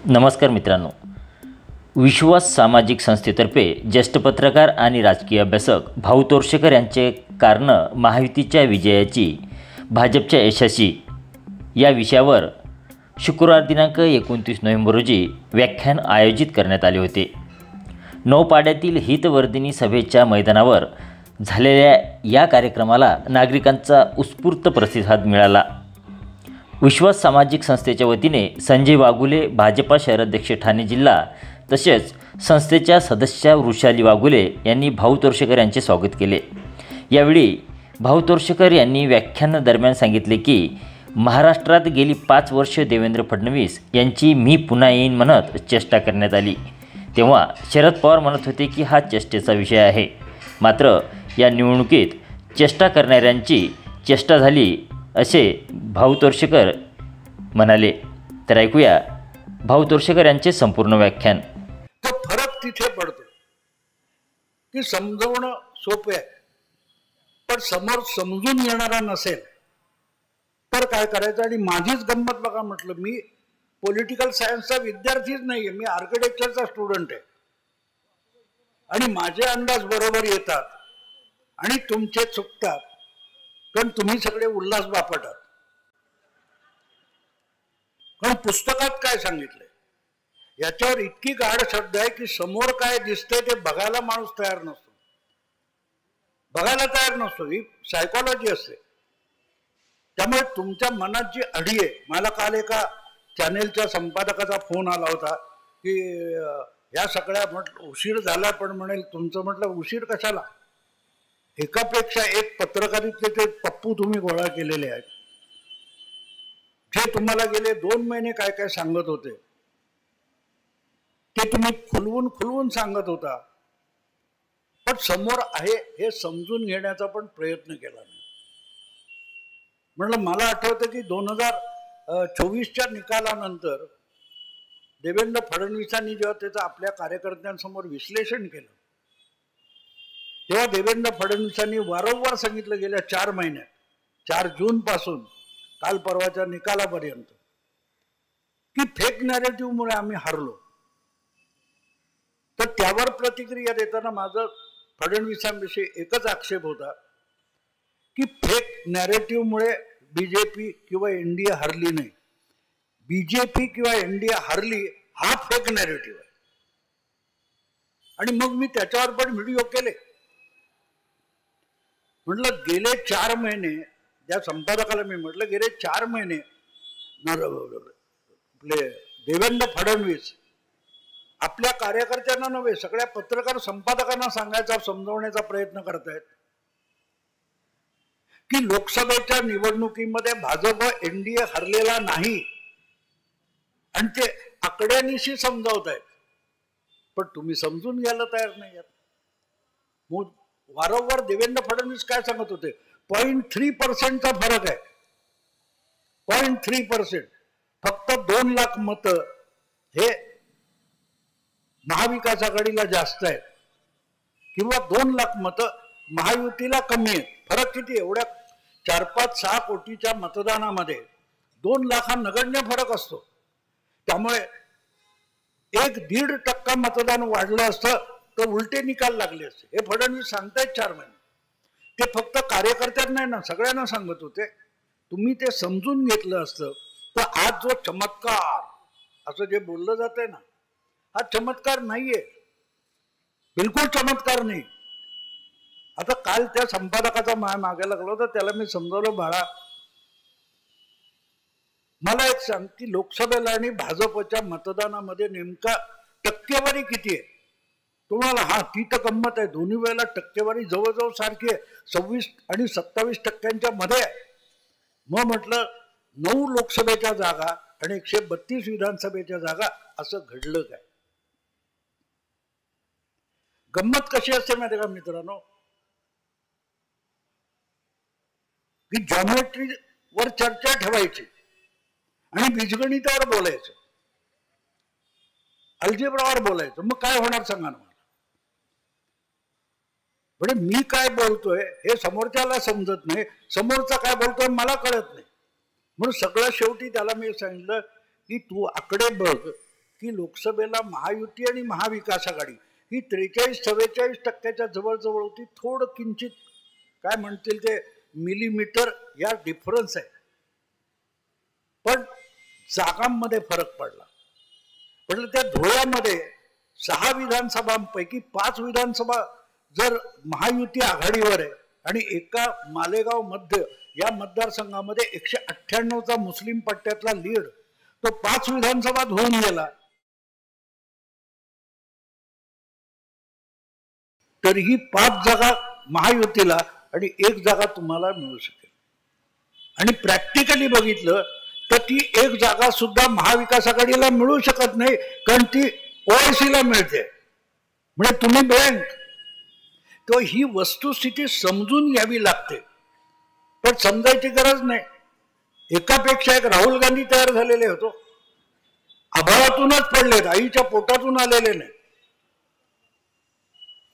नमस्कार मित्रांनो, विश्वास सामाजिक संस्थेतर्फे ज्येष्ठ पत्रकार आणि राजकीय अभ्यासक भाऊ तोरशेकर यांचे कारणं महायुतीच्या विजयाची, भाजपच्या यशाची या विषयावर शुक्रवार दिनांक 29 नोव्हेंबर रोजी व्याख्यान आयोजित करण्यात आले होते. नौपाड्यातील हितवर्धिनी सभेच्या मैदानावर झालेल्या या कार्यक्रमाला नागरिकांचा उत्स्फूर्त प्रतिसाद मिळाला. विश्वास सामाजिक संस्थेच्या वतीने संजय वाघुले, भाजपा शहराध्यक्ष ठाणे जिल्हा, तसेच संस्थेच्या सदस्या वृषाली वाघुले यांनी भाऊ तोरशेकर यांचे स्वागत केले. यावेळी भाऊ तोरशेकर यांनी व्याख्यानादरम्यान सांगितले की महाराष्ट्रात गेली 5 वर्ष देवेंद्र फडणवीस यांची मी पुन्हा येईन म्हणत चेष्टा करण्यात आली. तेव्हा शरद पवार म्हणत होते की हा चेष्टेचा विषय आहे. मात्र या निवडणुकीत चेष्टा करणाऱ्यांची चेष्टा झाली असे भाऊ तोरशेकर म्हणाले. तर ऐकूया भाऊ तोरशेकर यांचे संपूर्ण व्याख्यान. तो फरक तिथे पडतो की समजवणं सोपे आहे, पण समोर समजून येणारा नसेल तर काय करायचं. आणि माझीच गंमत बघा, म्हटलं मी पॉलिटिकल सायन्सचा विद्यार्थीच नाहीये, मी आर्किटेक्चरचा स्टुडंट आहे आणि माझे अंदाज बरोबर येतात आणि तुमचे चुकतात, कारण तुम्ही सगळे उल्हास बापटात. कारण पुस्तकात काय सांगितलंय याच्यावर इतकी गाढ श्रद्धा आहे की समोर काय दिसतंय ते बघायला माणूस तयार नसतो, बघायला तयार नसतो. ही सायकोलॉजी असते. त्यामुळे तुमच्या मनात जी अडी आहे, मला काल एका चॅनेलच्या संपादकाचा फोन आला होता की या सगळ्या म्हटलं उशीर झाला, पण म्हणेल तुमचं, म्हटलं उशीर कशाला, एकापेक्षा एक पत्रकारितेचे ते पप्पू तुम्ही गोळा केलेले आहेत, जे तुम्हाला गेले 2 महिने काय काय सांगत होते ते तुम्ही खुलवून सांगत होता, पण समोर आहे हे समजून घेण्याचा पण प्रयत्न केला नाही. म्हटलं मला आठवतं की 2024च्या निकालानंतर देवेंद्र फडणवीसांनी जेव्हा त्याचं आपल्या कार्यकर्त्यांसमोर विश्लेषण केलं, तेव्हा देवेंद्र फडणवीसांनी वारंवार सांगितलं गेल्या 4 महिन्यात, 4 जून पासून काल परवाच्या निकालापर्यंत, की फेक नॅरेटिव्हमुळे आम्ही हारलो. तर त्यावर प्रतिक्रिया देताना माझा फडणवीसांविषयी एकच आक्षेप होता की फेक नॅरेटिव्हमुळे बीजेपी किंवा एनडीए हरली नाही, बीजेपी किंवा एनडीए हरली हा फेक नॅरेटिव्ह आहे. आणि मग मी त्याच्यावर पण व्हिडिओ केले. म्हटलं गेले 4 महिने, त्या संपादकाला मी म्हटलं गेले 4 महिने आपले देवेंद्र फडणवीस आपल्या कार्यकर्त्यांना नव्हे, सगळ्या पत्रकार संपादकांना सांगायचा, समजवण्याचा प्रयत्न करतायत की लोकसभेच्या निवडणुकीमध्ये भाजप एनडीए हरलेला नाही, आणि ते आकड्यानिशी समजावत आहेत, पण तुम्ही समजून घ्यायला तयार नाही आहात. वारंवार देवेंद्र फडणवीस काय सांगत होते, 0.3%चा फरक आहे, 0.3%. फक्त 2 लाख मतं हे महाविकास आघाडीला जास्त आहेत किंवा 2 लाख मतं महायुतीला कमी आहेत. फरक किती? एवढ्या 4-5-6 कोटीच्या मतदानामध्ये 2 लाख हा नगण्य फरक असतो. त्यामुळे 1-1.5% मतदान वाढलं असतं तर उलटे निकाल लागले असते. हे फडणवीस सांगतायत 4 महिने. ते फक्त कार्यकर्त्यांना ना सगळ्यांना सांगत होते. तुम्ही ते समजून घेतलं असतं तर आज जो चमत्कार असं जे बोललं जातंय ना, हा चमत्कार नाहीये, बिलकुल चमत्कार नाही. आता काल त्या संपादकाचा मागे लागला होता, त्याला मी समजावलं, बाळा मला एक सांग की लोकसभेला आणि भाजपच्या मतदानामध्ये नेमका टक्केवारी किती आहे तुम्हाला? हा ती तर गंमत आहे, दोन्ही वेळेला टक्केवारी जवळजवळ सारखी आहे, 26 आणि 27% मध्ये आहे. मग म्हटलं 9 लोकसभेच्या जागा आणि 132 विधानसभेच्या जागा, असं घडलं काय? गंमत कशी असते माहिती का मित्रांनो, की जॉमेट्रीवर चर्चा ठेवायची आणि बीजगणितावर बोलायचं, अल्जेब्रावर बोलायचं. मग काय होणार सांगा ना मला? म्हणजे मी काय बोलतोय हे समोरच्याला समजत नाही, समोरचा काय बोलतोय मला कळत नाही. म्हणून सगळं शेवटी त्याला मी सांगितलं की तू आकडे बघ की लोकसभेला महायुती आणि महाविकास आघाडी ही 43-44% जवळजवळ होती. थोडं किंचित काय म्हणतील ते मिलीमीटर या डिफरन्स आहे, पण जागांमध्ये फरक पडला. म्हटलं त्या धुळ्यामध्ये 6 विधानसभांपैकी 5 विधानसभा जर महायुती आघाडीवर आहे आणि एका मालेगाव मध्य या मतदारसंघामध्ये 198चा मुस्लिम पट्ट्यातला लीड तो 5 विधानसभा धुवून गेला. तरीही 5 जागा महायुतीला आणि 1 जागा तुम्हाला मिळू शकेल. आणि प्रॅक्टिकली बघितलं तर ती 1 जागा सुद्धा महाविकास आघाडीला मिळू शकत नाही, कारण ती ओआयसीला मिळते. म्हणजे तुम्ही बँक तो ही वस्तुस्थिती समजून घ्यावी लागते, पण समजायची गरज नाही. एकापेक्षा एक राहुल गांधी तयार झालेले होतो, आभाळातूनच पडलेत, आईच्या पोटातून आलेले नाही.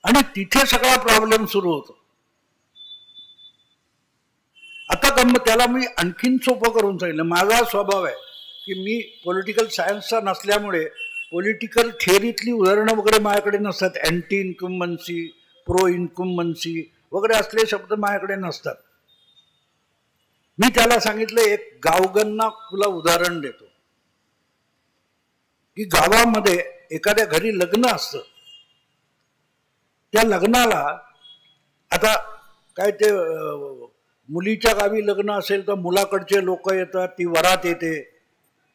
आणि तिथे सगळा प्रॉब्लेम सुरू होतो. आता त्याला मी आणखीन सोपं करून सांगितलं. माझा स्वभाव आहे की मी पॉलिटिकल सायन्सचा नसल्यामुळे पॉलिटिकल थिअरीतली उदाहरणं वगैरे माझ्याकडे नसतात. अँटी इन्कम्बन्सी, प्रो इन्कम्बन्सी वगैरे असले शब्द माझ्याकडे नसतात. मी त्याला सांगितलं, एक गावगणना तुला उदाहरण देतो की गावामध्ये एखाद्या घरी लग्न असतं, त्या लग्नाला आता काय ते मुलीच्या गावी लग्न असेल तर मुलाकडचे लोक येतात, ती वरात येते,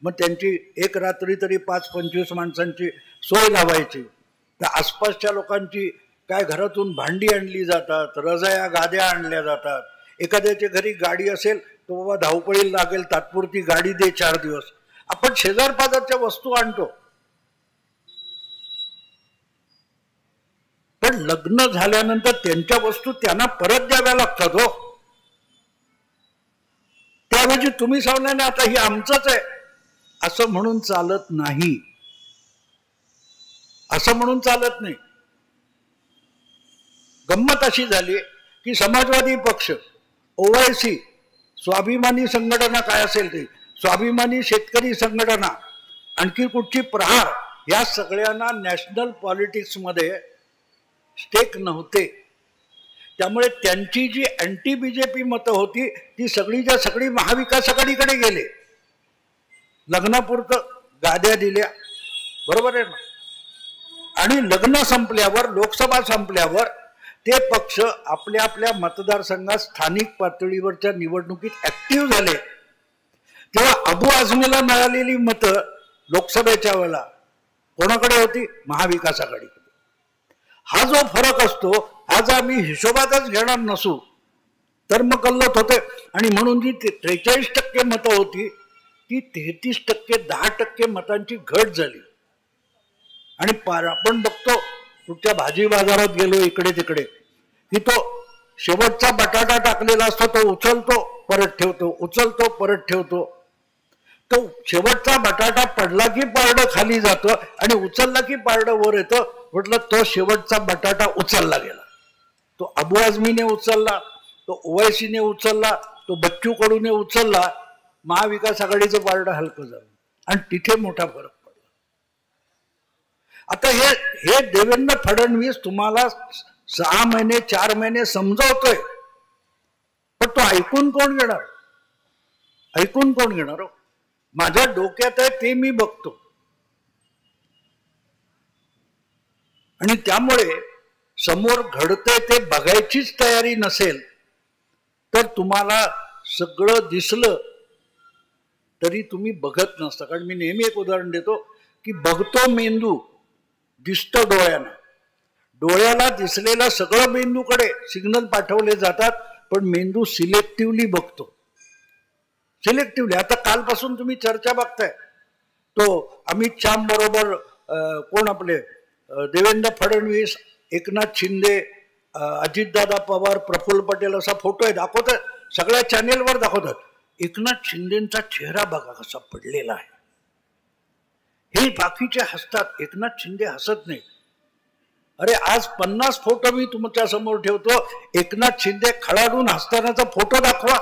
मग त्यांची एक रात्री तरी 5-25 माणसांची सोय लावायची. तर आसपासच्या लोकांची काय घरातून भांडी आणली जातात, रजाया गाद्या आणल्या जातात. एखाद्याच्या घरी गाडी असेल तो बाबा धावपळीला लागेल, तात्पुरती गाडी दे 4 दिवस. आपण शेजार पाजारच्या वस्तू आणतो, पण लग्न झाल्यानंतर त्यांच्या वस्तू त्यांना परत द्याव्या लागतात. हो, त्याऐवजी तुम्ही सांगणार नाही आता ही आमचंच आहे असं म्हणून चालत नाही. असं म्हणून चालत नाही. गंमत अशी झाली की समाजवादी पक्ष, ओवायसी, स्वाभिमानी संघटना काय असेल ते, स्वाभिमानी शेतकरी संघटना, आणखी कुठची प्रहार, या सगळ्यांना नॅशनल पॉलिटिक्समध्ये स्टेक नव्हते. त्यामुळे त्यांची जी अँटी बीजेपी मतं होती ती सगळीच्या सगळी महाविकास आघाडीकडे गेले. लग्नापुरतं गाद्या दिल्या, बरोबर आहे ना. आणि लग्न संपल्यावर, लोकसभा संपल्यावर ते पक्ष आपल्या आपल्या मतदारसंघात स्थानिक पातळीवरच्या निवडणुकीत ऍक्टिव्ह झाले. तेव्हा अबू आझमीला मिळालेली मतं लोकसभेच्या वेळेला कोणाकडे होती? महाविकास आघाडीकडे. हा जो फरक असतो, आज आम्ही हिशोबातच घेणार नसू तर मग गल्लत होते. आणि म्हणून जी 43% मतं होती ती 33%, 10% मतांची घट झाली. आणि आपण बघतो कुठच्या भाजी बाजारात गेलो इकडे तिकडे की तो शेवटचा बटाटा टाकलेला असतो, तो उचलतो परत ठेवतो, उचलतो परत ठेवतो. तो शेवटचा बटाटा पडला की पारडं खाली जातं आणि उचलला की पारडं वर येतं. म्हटलं तो शेवटचा बटाटा उचलला गेला. तो अबू आझमीने उचलला, तो ओवैसीने उचलला, तो बच्चू कडूने उचलला. महाविकास आघाडीचं पारडं हलकं झालं आणि तिथे मोठा फरक पडला. आता हे देवेंद्र फडणवीस तुम्हाला 6 महिने 4 महिने समजावतोय, पण तो ऐकून कोण घेणार? ऐकून कोण घेणार? हो, माझ्या डोक्यात आहे ते मी बघतो. आणि त्यामुळे समोर घडतंय ते बघायचीच तयारी नसेल तर तुम्हाला सगळं दिसलं तरी तुम्ही बघत नसता. कारण मी नेहमी एक उदाहरण देतो की बघतो मेंदू, दिसतं डोळ्यानं. डोळ्याला दिसलेलं सगळं मेंदूकडे सिग्नल पाठवले जातात, पण मेंदू सिलेक्टिव्हली बघतो. सिलेक्टिव्हली. आता कालपासून तुम्ही चर्चा बघताय, तो अमित शहा बरोबर कोण आपले देवेंद्र फडणवीस, एकनाथ शिंदे, अजितदादा पवार, प्रफुल्ल पटेल असा फोटो आहे, दाखवतात सगळ्या चॅनेलवर दाखवतात. एकनाथ शिंदेचा चेहरा बघा कसा पडलेला आहे. हे बाकीचे हसतात, एकनाथ शिंदे हसत नाही. अरे आज 50 फोटो मी तुमच्या समोर ठेवतो, एकनाथ शिंदे खळाडून हसतानाचा फोटो दाखवा.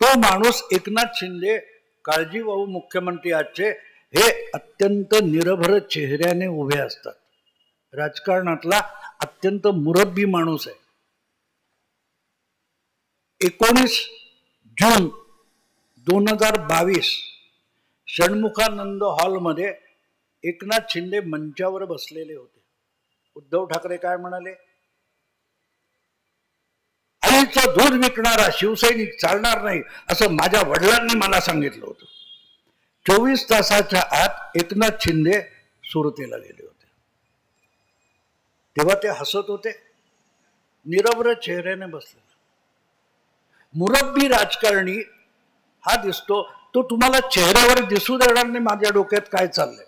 तो माणूस एकनाथ शिंदे काळजीवाहू मुख्यमंत्री आजचे, हे अत्यंत निरभर चेहऱ्याने उभे असतात. राजकारणातला अत्यंत मुरब्बी माणूस आहे. 19 जून 2022 षण्मुखानंद हॉलमध्ये एकनाथ शिंदे मंचावर बसलेले होते. उद्धव ठाकरे काय म्हणाले? आईचं दूध विकणारा शिवसैनिक चालणार नाही असं माझ्या वडिलांनी मला सांगितलं होतं. 24 तासाच्या आत एकनाथ शिंदे सुरतेला गेले होते. तेव्हा ते हसत होते, निरभ्र चेहऱ्याने बसलेला. मुरब्बी राजकारणी हा दिसतो, तो तुम्हाला चेहऱ्यावर दिसू देणार नाही माझ्या डोक्यात काय चाललंय.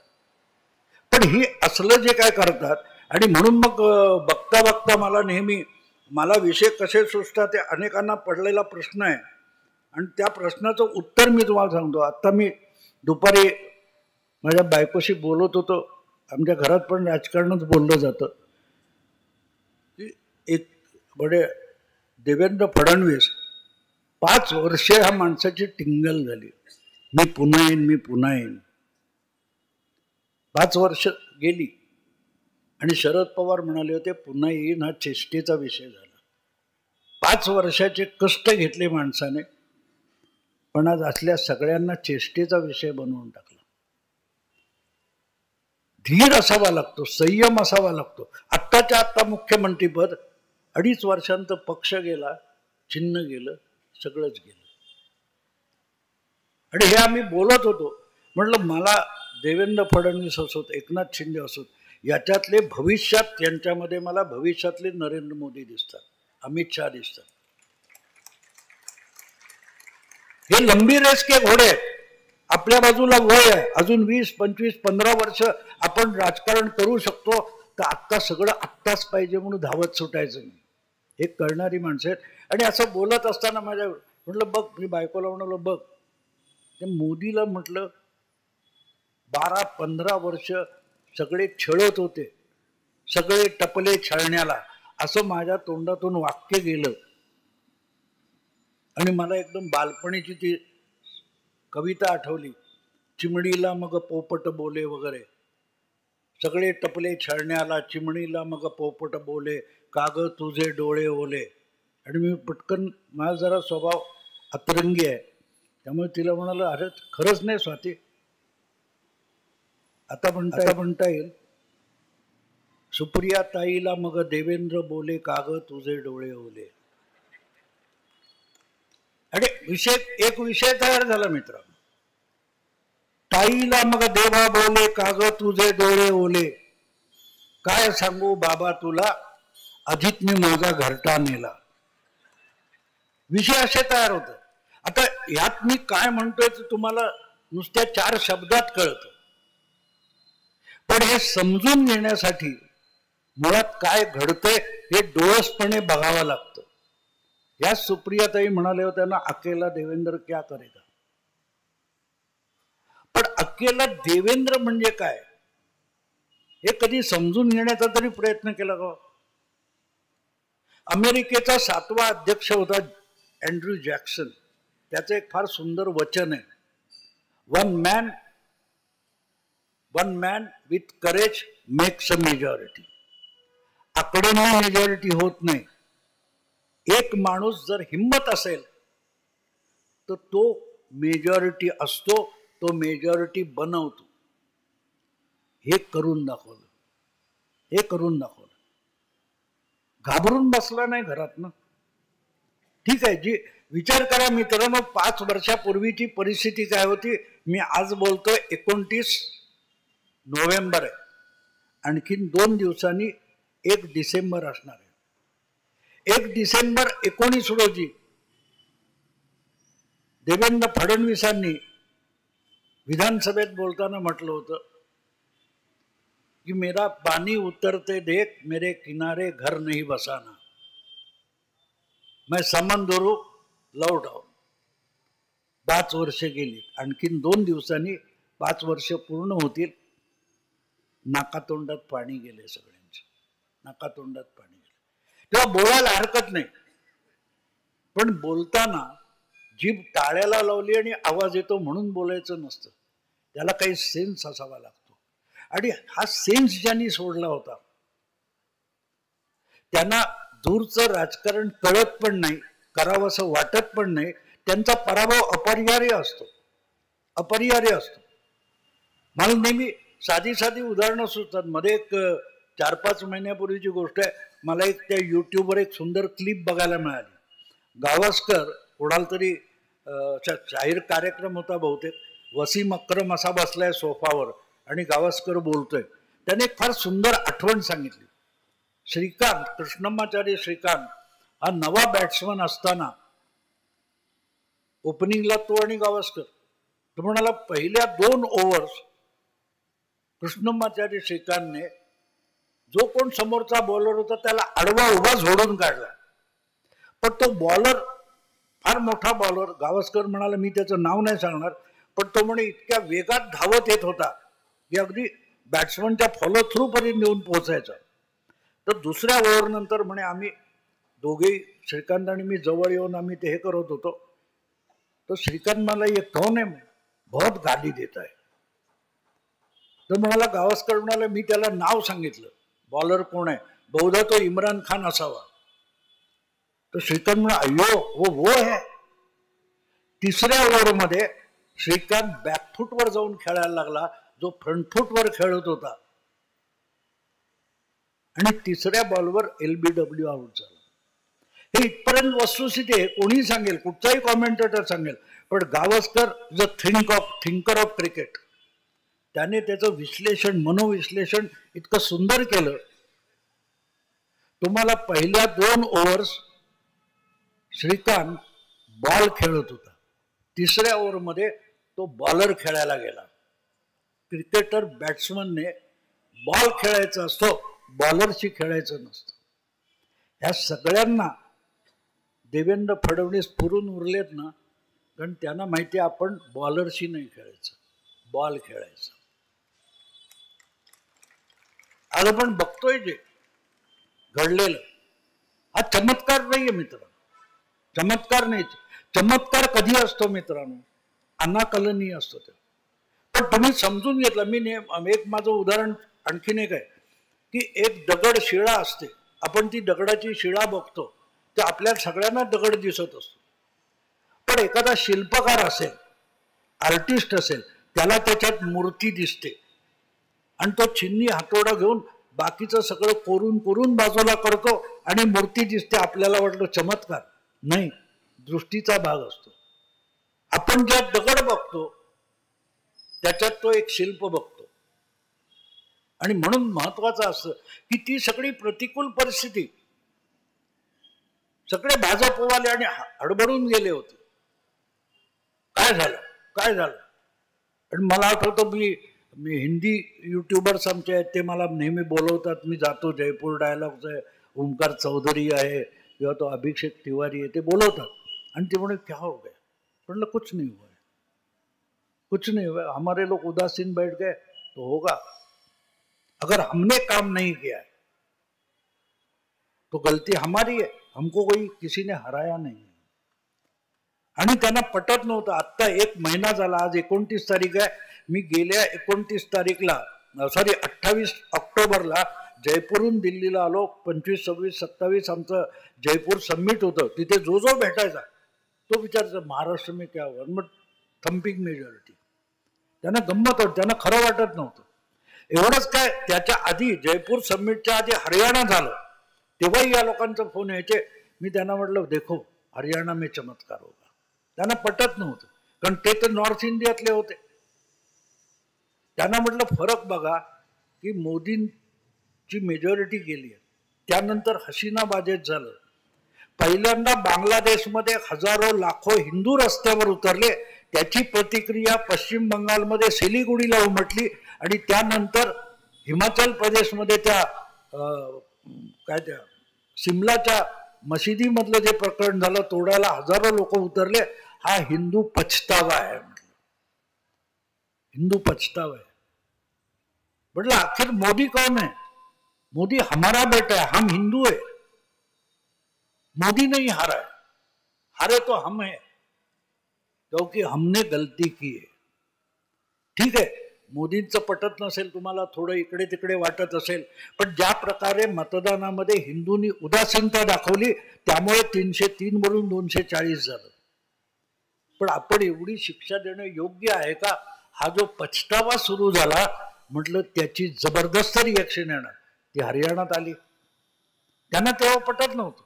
पण ही असलं जे काय करतात, आणि म्हणून मग बघता बघता मला विषय कसे सुचतात ते अनेकांना पडलेला प्रश्न आहे. आणि त्या प्रश्नाचं उत्तर मी तुम्हाला सांगतो. आता मी दुपारी माझ्या बायकोशी बोलत होतो. आमच्या घरात पण राजकारणच बोललं जातं. एक बडे देवेंद्र फडणवीस 5 वर्षे ह्या माणसाची टिंगल झाली, मी पुन्हा येईन. 5 वर्ष गेली आणि शरद पवार म्हणाले होते पुन्हा येईन, हा चेष्टेचा विषय झाला. 5 वर्षाचे कष्ट घेतले माणसाने, पण आज असल्या सगळ्यांना चेष्टेचा विषय बनवून टाकला. धीर असावा लागतो, संयम असावा लागतो. आत्ताच्या आत्ता मुख्यमंत्रीपद 2.5 वर्षांत पक्ष गेला, चिन्ह गेलं, सगळंच गेलं. आणि हे आम्ही बोलत होतो. म्हटलं मला देवेंद्र फडणवीस असोत, एकनाथ शिंदे असोत, याच्यातले भविष्यात यांच्यामध्ये मला भविष्यातले नरेंद्र मोदी दिसतात, अमित शहा दिसतात. हे लंबी रेस के घोडे आहेत. आपल्या बाजूला वय आहे, अजून 20, 25, 15 वर्ष आपण राजकारण करू शकतो. तर आत्ता सगळं आत्ताच पाहिजे म्हणून धावत सुटायचं नाही. हे करणारी माणसं आहेत. आणि असं बोलत असताना म्हटलं बघ, मी बायकोला म्हणालो बघ, ते मोदीला म्हटलं 12-15 वर्ष सगळे छळत होते, सगळे टपले छळण्याला, असं माझ्या तोंडातून वाक्य गेलं. आणि मला एकदम बालपणीची ती कविता आठवली, चिमणीला मग पोपट बोले वगैरे, सगळे टपले छळण्याला, चिमणीला मग पोपट बोले, काग तुझे डोळे ओले. आणि मी पटकन, माझा जरा स्वभाव अतरंगी आहे, त्यामुळे तिला म्हणालं अरे खरंच नाही स्वाती, आता म्हणता येईल, सुप्रिया ताईला मग देवेंद्र बोले, काग तुझे डोळे ओले. आणि एक विषय तयार झाला मित्रांनो. ताईला मग देवा बोले, काग तुझे डोळे ओले, काय सांगू बाबा तुला, अधिक मी माझा घरटा नेला. विषय असे तयार होत. आता यात मी काय म्हणतोय ते तुम्हाला नुसत्या 4 शब्दात कळतं. पण हे समजून घेण्यासाठी मुळात काय घडतंय हे डोळसपणे बघावं लागतं. या सुप्रियाताई म्हणाले होत्या ना, अकेला देवेंद्र क्या करेगा. पण अकेला देवेंद्र म्हणजे काय हे कधी समजून घेण्याचा तरी प्रयत्न केला का? अमेरिकेचा 7वा अध्यक्ष होता अँड्र्यू जॅक्सन. त्याचं एक फार सुंदर वचन आहे, one man with courage makes a majority. आकड्याने मेजॉरिटी होत नाही. एक माणूस जर हिम्मत असेल तर तो मेजॉरिटी असतो, तो मेजॉरिटी बनवतो. हे करून दाखवलं. घाबरून बसला नाही घरात ना. ठीक आहे, जी विचार करा मित्रांनो, 5 वर्षापूर्वीची परिस्थिती काय होती. मी आज बोलतोय 29 नोव्हेंबर आहे, आणखीन 2 दिवसांनी 1 डिसेंबर असणार आहे. 1 डिसेंबर 19 रोजी देवेंद्र फडणवीसांनी विधानसभेत बोलताना म्हटलं होतं कि मेरा पानी उतरते देख मेरे किनारे घर नहीं बसाना, मैं समंदरू लौट आऊं. 5 वर्ष गेली, आणखीन 2 दिवसांनी 5 वर्ष पूर्ण होतील. नाकातोंडात पाणी गेले सगळ्यांचे, नाकातोंडात पाणी गेले. तेव्हा बोलायला हरकत नाही, पण बोलताना जीभ टाळ्याला लावली आणि आवाज येतो म्हणून बोलायचं नसतं. त्याला काही सेन्स असावा लागतो. आणि हा सेन्स ज्यांनी सोडला होता त्यांना दूरचं राजकारण कळत पण नाही, करावं असं वाटत पण नाही. त्यांचा पराभव अपरिहार्य असतो, अपरिहार्य असतो. मला नेहमी साधी साधी उदाहरणं सुचतात. मध्ये एक 4-5 महिन्यापूर्वीची गोष्ट आहे. मला एक त्या यूट्यूबवर एक सुंदर क्लिप बघायला मिळाली. गावस्कर कोणाला तरी जाहीर कार्यक्रम होता बहुतेक, वसीम अक्रम असा बसलाय सोफावर आणि गावस्कर बोलतोय. त्याने एक फार सुंदर आठवण सांगितली. श्रीकांत, कृष्णम्माचार्य श्रीकांत हा नवा बॅट्समन असताना ओपनिंगला तो आणि गावस्कर, तो म्हणाला पहिल्या 2 ओव्हर्स कृष्णम्माचार्य श्रीकांतने जो कोण समोरचा बॉलर होता त्याला आडवा उभा झोडून काढला. पण तो बॉलर फार मोठा बॉलर, गावस्कर म्हणाला मी त्याचं नाव नाही सांगणार, पण तो म्हणे इतक्या वेगात धावत येत होता की अगदी बॅट्समनच्या फॉलो थ्रू पर्यंत येऊन पोहोचायचा. तर दुसऱ्या ओव्हर नंतर म्हणे आम्ही दोघेही, श्रीकांत आणि मी जवळ येऊन आम्ही ते हे करत होतो. तो श्रीकांत मला ये कौन है, बहुत गाली देता है. तर म्हणाला, गावस्कर म्हणाला मी त्याला नाव सांगितलं, बॉलर कोण आहे, बहुधा तो इम्रान खान असावा. तर श्रीकांत म्हणा अयो वो है. तिसऱ्या ओव्हरमध्ये श्रीकांत बॅकफुटवर जाऊन खेळायला लागला जो फ्रंटफुटवर खेळत होता आणि तिसऱ्या बॉलवर LBW आउट झाला. हे इथपर्यंत वस्तुस्थिती आहे. कोणी सांगेल, कुठचाही कॉमेंटेटर सांगेल, पण Gavaskar is a thinker of cricket. त्याने त्याचं विश्लेषण, मनोविश्लेषण इतकं सुंदर केलं. तुम्हाला पहिल्या 2 ओव्हर्स श्रीकांत बॉल खेळत होता, तिसऱ्या ओव्हरमध्ये तो बॉलर खेळायला गेला. क्रिकेटर बॅट्समनने बॉल खेळायचा असतो, बॉलरशी खेळायचं नसतं. ह्या सगळ्यांना देवेंद्र फडणवीस पुरून उरलेत ना, कारण त्यांना माहिती आहे आपण बॉलरशी नाही खेळायचं, बॉल खेळायचं. आज आपण बघतोय जे घडलेलं हा चमत्कार नाहीये मित्रांनो, चमत्कार नाही. चमत्कार कधी असतो मित्रांनो, अनाकलनीय असतो ते. पण तुम्ही समजून घेतलं. मी एक माझं उदाहरण आणखीन एक आहे की एक दगड शिळा असते, आपण ती दगडाची शिळा बघतो, ते आपल्या सगळ्यांना दगड दिसत असतो. पण एखादा शिल्पकार असेल, आर्टिस्ट असेल, त्याला त्याच्यात मूर्ती दिसते आणि तो छिन्नी हातोडा घेऊन बाकीचं सगळं कोरून कोरून बाजूला करतो आणि मूर्ती दिसते. आपल्याला वाटलं चमत्कार, नाही, दृष्टीचा भाग असतो. आपण ज्या दगड बघतो त्याच्यात तो एक शिल्प बघतो. आणि म्हणून महत्वाचं असतं की ती सगळी प्रतिकूल परिस्थिती, सगळे भाजपवाले आणि हडबडून गेले होते. काय झालं. आणि मला आठवतं मी हिंदी युट्यूबर्स आमचे आहेत ते मला नेहमी बोलवतात. मी जातो, जयपूर डायलॉग्स आहे, ओमकार चौधरी आहे किंवा तो अभिषेक तिवारी आहे, ते बोलवतात आणि ते म्हणे क्या हो गया. म्हणलं कुछ नहीं हुआ, कुछ नहीं हुआ, हमारे लोग उदासीन बैठ गए तो होगा. अगर हमने काम नहीं किया है तो गलती हमारी है, हमको कोई किसी ने हराया नहीं. आणि त्यांना पटत नव्हतं. आत्ता 1 महिना झाला, आज 29 तारीख आहे. मी गेल्या 28 ऑक्टोबरला जयपूरहून दिल्लीला आलो. 25, 26, 27 आमचं जयपूर समिट होतं. तिथे जो भेटायचा तो विचारायचा महाराष्ट्र में क्या हुआ, मग थम्पिंग मेजॉरिटी. त्यांना गंमत होती, त्यांना खरं वाटत नव्हतं. एवढंच काय, त्याच्या आधी जयपूर समिटच्या आधी हरियाणा झालं, तेव्हाही या लोकांचा फोन यायचे. मी त्यांना म्हटलं देखो हरियाणा में चमत्कार होगा. त्यांना पटत नव्हतं, कारण ते तर नॉर्थ इंडियातले होते. त्यांना म्हटलं फरक बघा की मोदींची मेजॉरिटी गेली आहे, त्यानंतर हसीनाबाजेत झालं. पहिल्यांदा बांगलादेशमध्ये हजारो लाखो हिंदू रस्त्यावर उतरले, त्याची प्रतिक्रिया पश्चिम बंगालमध्ये सिलिगुडीला उमटली आणि त्यानंतर हिमाचल प्रदेशमध्ये त्या सिमलाच्या मशिदीमधलं जे प्रकरण झालं, तोडायला हजारो लोक उतरले. हा हिंदू पछतावा आहे म्हटलं, हिंदू पछतावा आहे. म्हटलं आखिर मोदी कौन है, मोदी हमारा बेटा है, हम हिंदू है. मोदी नहीं हारा है, हारे तो हम है क्योंकि हमने गलती की है. ठीक आहे, मोदींचं पटत नसेल तुम्हाला, थोडं इकडे तिकडे वाटत असेल, पण ज्या प्रकारे मतदानामध्ये हिंदूंनी उदासीनता दाखवली त्यामुळे 303 वरून 240 झालं. पण आपण एवढी शिक्षा देणं योग्य आहे का? हा जो पछतावा सुरू झाला, म्हटलं त्याची जबरदस्त रिॲक्शन येणार. ती हरियाणात आली. त्यांना तेव्हा पटत नव्हतं.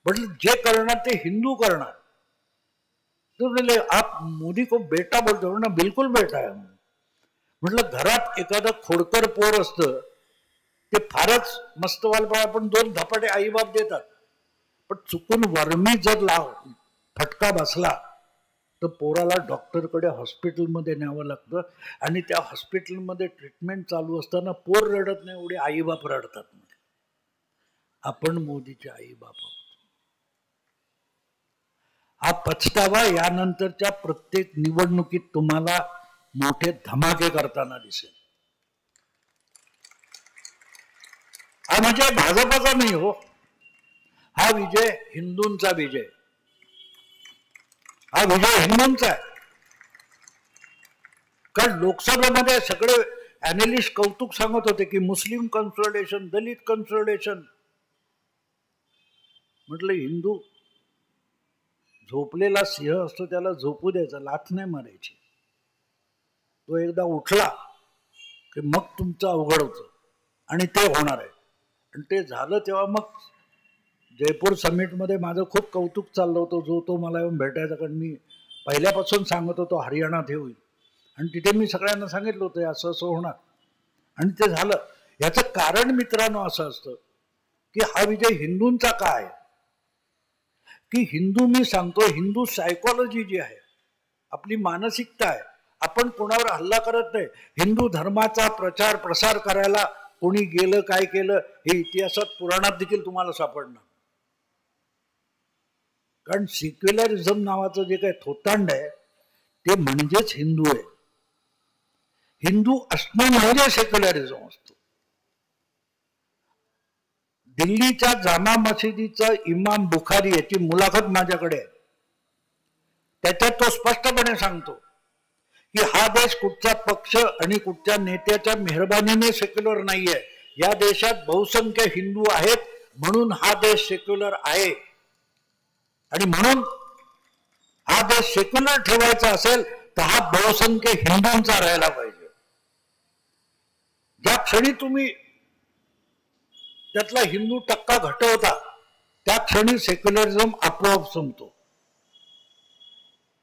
म्हटलं जे करणार ते हिंदू करणार. तो बोले आप मोदी को बेटा बोलते हो ना? बिलकुल बेटा आहे. म्हटलं घरात एखादं खोडकर पोर असतं ते फारच मस्त वालपा, आपण 2 धपाटे आईबाप देतात, पण चुकून वर्मी जर फटका बसला तर पोराला डॉक्टरकडे हॉस्पिटलमध्ये न्यावं लागतं, आणि त्या हॉस्पिटलमध्ये ट्रीटमेंट चालू असताना पोर रडत नाही, एवढे आईबाप रडतात. आपण मोदीचे आईबाप आहोत. हा पछतावा यानंतरच्या प्रत्येक निवडणुकीत तुम्हाला मोठे धमाके करताना दिसेल. हा म्हणजे भाजपचा नाही हो, हा विजय हिंदूंचा विजय. हा विजय हिंदूंचा आहे. कारण लोकसभेमध्ये सगळे अॅनालिस्ट कौतुक सांगत होते की मुस्लिम कन्सोलिडेशन, दलित कन्सोलिडेशन. म्हटलं हिंदू झोपलेला सिंह असतो, त्याला झोपू द्यायचा, लाथ नाही मारायची. तो एकदा उठला की मग तुमचं अवघड होतं, आणि ते होणार आहे. आणि ते झालं तेव्हा मग जयपूर समिटमध्ये माझं खूप कौतुक चाललं होतं, जो तो मला येऊन भेटायचा. कारण मी पहिल्यापासून सांगत होतो हरियाणात हे होईल, आणि तिथे मी सगळ्यांना सांगितलं होतं असं असं होणार, आणि ते झालं. याचं कारण मित्रांनो असं असतं की हा विजय हिंदूंचा काय, की हिंदू, मी सांगतो, हिंदू सायकोलॉजी जी आहे, आपली मानसिकता आहे, आपण कोणावर हल्ला करत नाही. हिंदू धर्माचा प्रचार प्रसार करायला कोणी गेलं, काय केलं, हे इतिहासात पुराणात देखील तुम्हाला सापडणार. कारण सेक्युलरिझम नावाचं जे काही थोतांड आहे ते म्हणजेच हिंदू आहे. हिंदू असणं म्हणजे सेक्युलरिझम असतो. दिल्लीच्या जामा मशिदीचा इमाम बुखारी याची मुलाखत माझ्याकडे आहे. त्याच्यात तो स्पष्टपणे सांगतो की हा देश कुठचा पक्ष आणि कुठच्या नेत्याच्या मेहरबानीने सेक्युलर नाहीये. या देशात बहुसंख्य हिंदू आहेत म्हणून हा देश सेक्युलर आहे, आणि म्हणून हा देश सेक्युलर ठेवायचा असेल तर हा बहुसंख्य हिंदूंचा राहायला पाहिजे. ज्या क्षणी तुम्ही त्यातला हिंदू टक्का घटवता त्या क्षणी सेक्युलरिझम आपोआप संपतो.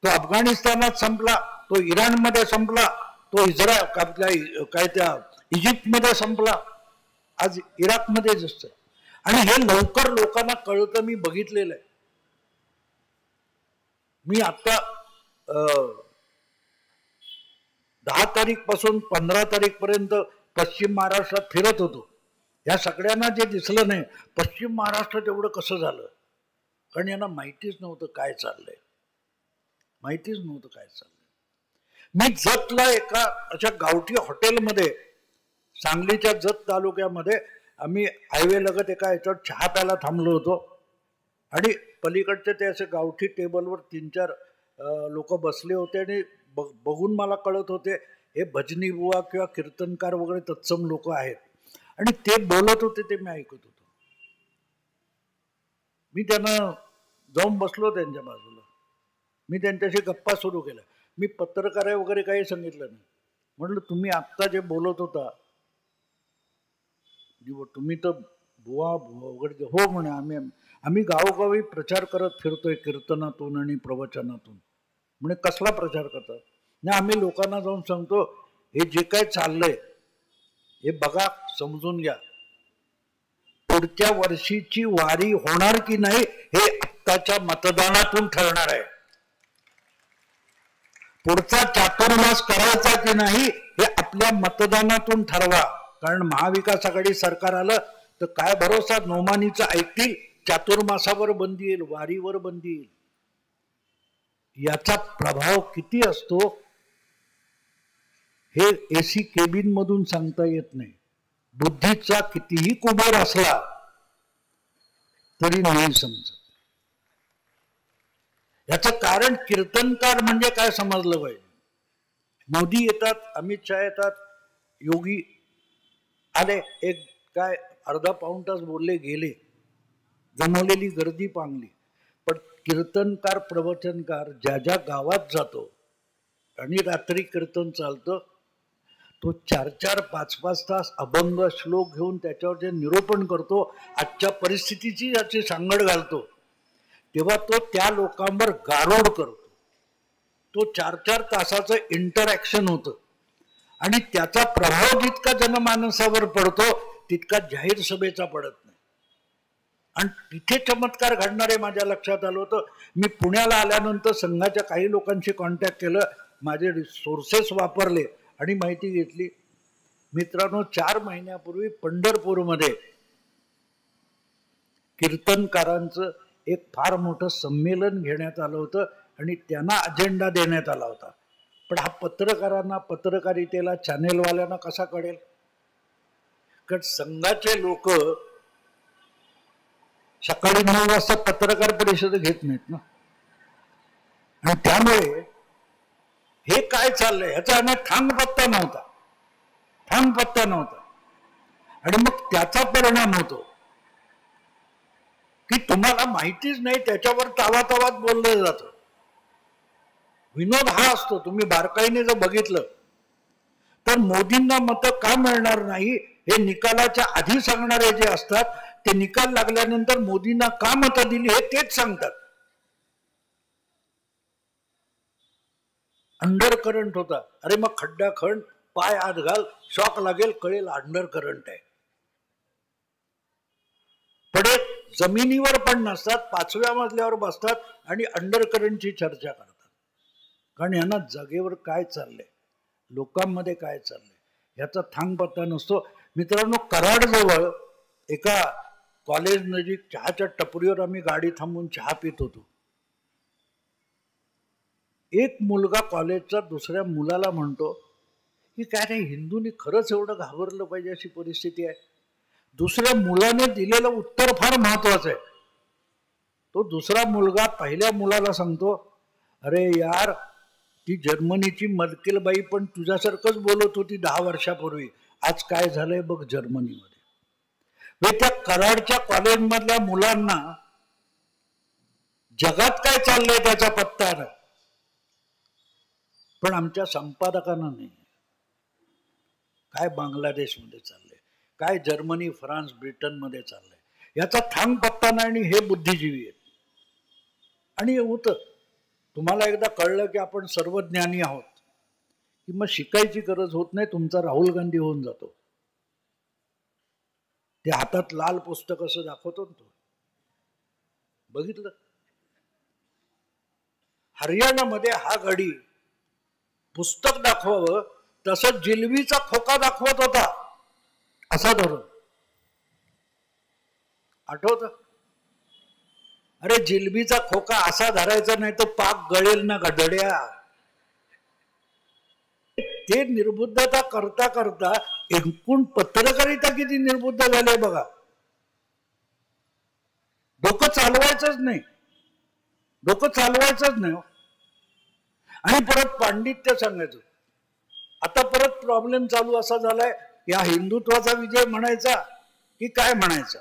तो अफगाणिस्तानात संपला, तो इराणमध्ये संपला, तो काय त्या इजिप्तमध्ये संपला, आज इराकमध्ये दिसतंय. आणि हे लवकर लोकांना कळतं. मी बघितलेलं आहे. मी आता 10 तारीख पासून 15 तारीख पर्यंत पश्चिम महाराष्ट्रात फिरत होतो. या सगळ्यांना जे दिसलं नाही पश्चिम महाराष्ट्रात एवढं कसं झालं, कारण यांना माहितीच नव्हतं काय चाललंय, माहितीच नव्हतं काय चाललंय. मी जतला एका अशा गावठी हॉटेलमध्ये, सांगलीच्या जत तालुक्यामध्ये, आम्ही हायवे लगत एका याच्यावर चहा प्यायला थांबलो होतो, आणि पलीकडचे ते असे गावठी टेबलवर 3-4 लोक बसले होते, आणि बघून मला कळत होते हे भजनी बुवा किंवा कीर्तनकार वगैरे तत्सम लोक आहेत, आणि ते बोलत होते ते मी ऐकत होतो. मी त्यांना जाऊन बसलो त्यांच्या बाजूला, मी त्यांच्याशी गप्पा सुरू केल्या. मी पत्रकार आहे वगैरे काही सांगितलं नाही. म्हटलं तुम्ही आत्ता जे बोलत होता तुम्ही तर बुवा वगैरे, हो म्हणे, आम्ही गावोगावी प्रचार करत फिरतोय कीर्तनातून आणि प्रवचनातून. म्हणे कसला प्रचार करतात? नाही, आम्ही लोकांना जाऊन सांगतो हे जे काय चाललंय हे बघा, समजून घ्या, पुढच्या वर्षीची वारी होणार की नाही हे आत्ताच्या मतदानातून ठरणार आहे. पुढचा चातुर्मास करायचा की नाही हे आपल्या मतदानातून ठरवा. कारण महाविकास आघाडी सरकार आलं तर काय भरोसा, नोमानीचं ऐकतील, चातुर्मासावर बंदी येईल, वारीवर बंदी येईल. याचा प्रभाव किती असतो हे एसी केबिन मधून सांगता येत नाही. बुद्धीचा कितीही कुबेर असला तरी नाही समजत. याचं कारण कीर्तनकार म्हणजे काय समजलं पाहिजे. मोदी येतात, अमित शहा येतात, योगी आले, एक काय अर्धा पाऊण तास बोलले गेले, जमवलेली गर्दी पांगली. पण कीर्तनकार प्रवचनकार ज्या ज्या गावात जातो आणि रात्री कीर्तन चालतं, तो 4-4, 5-5 तास अभंग श्लोक घेऊन त्याच्यावर जे निरूपण करतो, आजच्या परिस्थितीची याची सांगड घालतो, तेव्हा तो त्या लोकांवर गारोड करतो. तो 4-4 तासाचं इंटरॅक्शन होतं आणि त्याचा प्रभाव जितका जनमानसावर पडतो तितका जाहीर सभेचा पडत नाही. आणि तिथे चमत्कार घडणारे माझ्या लक्षात आलं होतं. मी पुण्याला आल्यानंतर संघाच्या काही लोकांशी कॉन्टॅक्ट केलं, माझे सोर्सेस वापरले आणि माहिती घेतली. मित्रांनो, 4 महिन्यापूर्वी पंढरपूरमध्ये कीर्तनकारांचं एक फार मोठं संमेलन घेण्यात आलं होतं आणि त्यांना अजेंडा देण्यात आला होता. पण हा पत्रकारांना, पत्रकारितेला, चॅनेलवाल्यांना कसा कळेल? कारण संघाचे लोक सकाळी 9 वाजता पत्रकार परिषद घेत नाहीत ना. आणि त्यामुळे हे काय चाललंय ह्याचा ठाम पत्ता नव्हता. आणि मग त्याचा परिणाम होतो की तुम्हाला माहितीच नाही, त्याच्यावर तावातावात बोललं जातं. विनोद हा असतो. तुम्ही बारकाईने जर बघितलं तर मोदींना मतं का मिळणार नाही हे निकालाच्या आधी सांगणारे जे असतात, ते निकाल लागल्यानंतर मोदींना का मतं दिली हे तेच सांगतात. अंडर करंट होता. अरे मग खड्डा खंड, पाय आत घाल, शॉक लागेल, कळेल अंडर करंट आहे. पडे जमिनीवर पण नसतात, 5व्या मजल्यावर बसतात आणि अंडर करंटची चर्चा करतात. कारण यांना जागेवर काय चाललंय, लोकांमध्ये काय चाललंय याचा थांग पत्ता नसतो. मित्रांनो, कराडजवळ एका कॉलेज नजीक चहाच्या टपरीवर आम्ही गाडी थांबून चहा पित होतो. एक मुलगा कॉलेजचा दुसऱ्या मुलाला म्हणतो की काय रे, हिंदूंनी खरंच एवढं घाबरलं पाहिजे अशी परिस्थिती आहे? दुसऱ्या मुलाने दिलेलं उत्तर फार महत्वाचं आहे. तो दुसरा मुलगा पहिल्या मुलाला सांगतो, अरे यार, ती जर्मनीची मर्केलबाई पण तुझ्यासारखंच बोलत होती 10 वर्षापूर्वी. आज काय झालंय बघ जर्मनीमध्ये. त्या कराडच्या कॉलेजमधल्या मुलांना जगात काय चाललंय त्याचा पत्ता नाही, पण आमच्या संपादकांना नाही. काय बांगलादेशमध्ये चाललंय, काय जर्मनी, फ्रान्स, ब्रिटनमध्ये चाललंय याचा थांग पत्ता नाही. आणि हे बुद्धिजीवी आहेत. आणि होतं, तुम्हाला एकदा कळलं की आपण सर्वज्ञानी आहोत की मग शिकायची गरज होत नाही. तुमचा राहुल गांधी होऊन जातो. ते हातात लाल पुस्तक असं दाखवतो ना, तो बघितलं. हरियाणामध्ये हा गडी पुस्तक दाखवावं तसं जिलबीचा खोका दाखवत होता, असा धरून. आठवत? अरे जिलबीचा खोका असा धरायचा नाही तो पाक गळेल ना गडड्या. ते निर्बुद्धता करता करता एकूण पत्रकारिता किती निर्बुद्ध झाले बघा. डोकं चालवायचंच नाही. आणि परत पांडित्य सांगायचं. आता परत प्रॉब्लेम चालू असा झालाय, या हिंदुत्वाचा विजय म्हणायचा की काय म्हणायचा.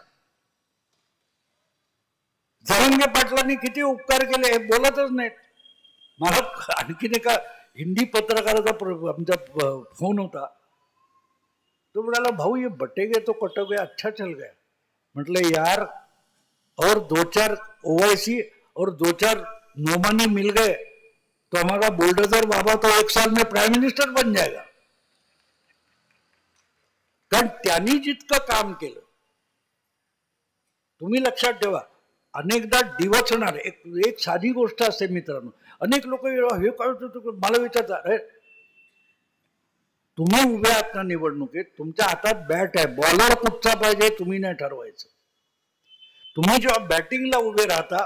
जरांगे पाटलांनी किती उपकार केले हे बोलतच नाहीत. मला आणखीन एका हिंदी पत्रकाराचा आमचा फोन होता. तो म्हणाला, भाऊ ये बटेगे तो कटोगे, अच्छा चल गया. म्हटलं यार, और 2-4 ओवैसी और 2-4 नोमानी मिल गए तो हमारा बुलडोजर बाबा तो 1 साल में प्राइम मिनिस्टर बन जाएगा. कारण त्यांनी जितकं काम केलं, तुम्ही लक्षात ठेवा, अनेकदा डिवचणार. एक साधी गोष्ट असते मित्रांनो. अनेक लोक हे काय मला विचारतात, अरे तुम्ही उभे आहात ना निवडणुकीत, तुमच्या हातात बॅट आहे, बॉलर कुठचा पाहिजे तुम्ही नाही ठरवायचं. तुम्ही जेव्हा बॅटिंगला उभे राहता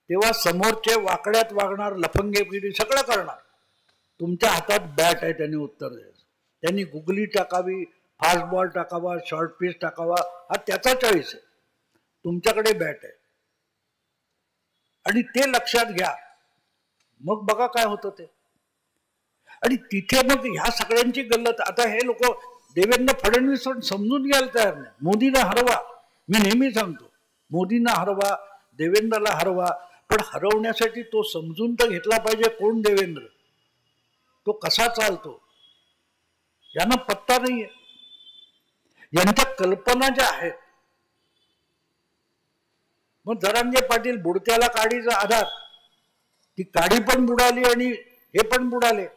तेव्हा समोरचे वाकड्यात वागणार, लफंगेगिरी सगळं करणार. तुमच्या हातात बॅट आहे, त्यांनी उत्तर द्यायचं. त्यांनी गुगली टाकावी, फास्ट बॉल टाकावा, शॉर्ट पिच टाकावा, हा त्याचा चॉईस आहे. तुमच्याकडे बॅट आहे आणि ते लक्षात घ्या. मग बघा काय होतं ते. आणि तिथे मग ह्या सगळ्यांची गल्लत. आता हे लोक देवेंद्र फडणवीस समजून घ्यायला तयार नाही. मोदींना हरवा, मी नेहमी सांगतो, मोदींना हरवा, देवेंद्रला हरवा, पण हरवण्यासाठी तो समजून तर घेतला पाहिजे कोण देवेंद्र, तो कसा चालतो, यांना पत्ता नाहीये. यांच्या कल्पना ज्या आहेत, मग जरांगे पाटील बुडत्याला काडीचा आधार, ती काडी पण बुडाली आणि हे पण बुडाले.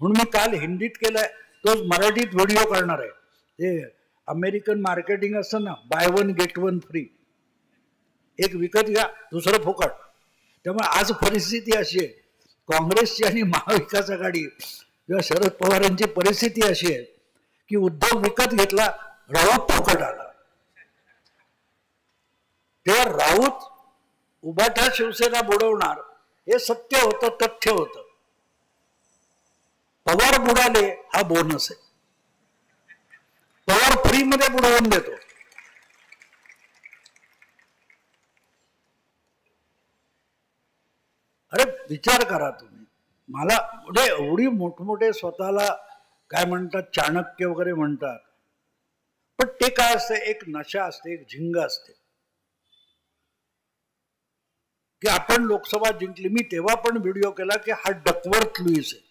म्हणून मी काल हिंदीत केलाय, तो मराठीत व्हिडिओ करणार आहे. ते अमेरिकन मार्केटिंग असतं ना, by one get one free, एक विकत घ्या दुसरं फुकट. त्यामुळे आज परिस्थिती अशी आहे, काँग्रेसची आणि महाविकास आघाडी किंवा शरद पवारांची परिस्थिती अशी आहे की उद्धव विकत घेतला, राऊत फुकट आला. तेव्हा राऊत उभाठा शिवसेना बुडवणार हे सत्य होतं, तथ्य होतं. पवार बुडाले हा बोनस आहे. पवार फ्री मध्ये बुडवून देतो. अरे विचार करा तुम्ही, मला म्हणजे एवढी मोठमोठे स्वतःला काय म्हणतात, चाणक्य वगैरे म्हणतात, पण ते काय असते, एक नशा असते, एक झिंग असते की आपण लोकसभा जिंकली. मी तेव्हा पण व्हिडिओ केला की हा डकवर्थ लुईस आहे.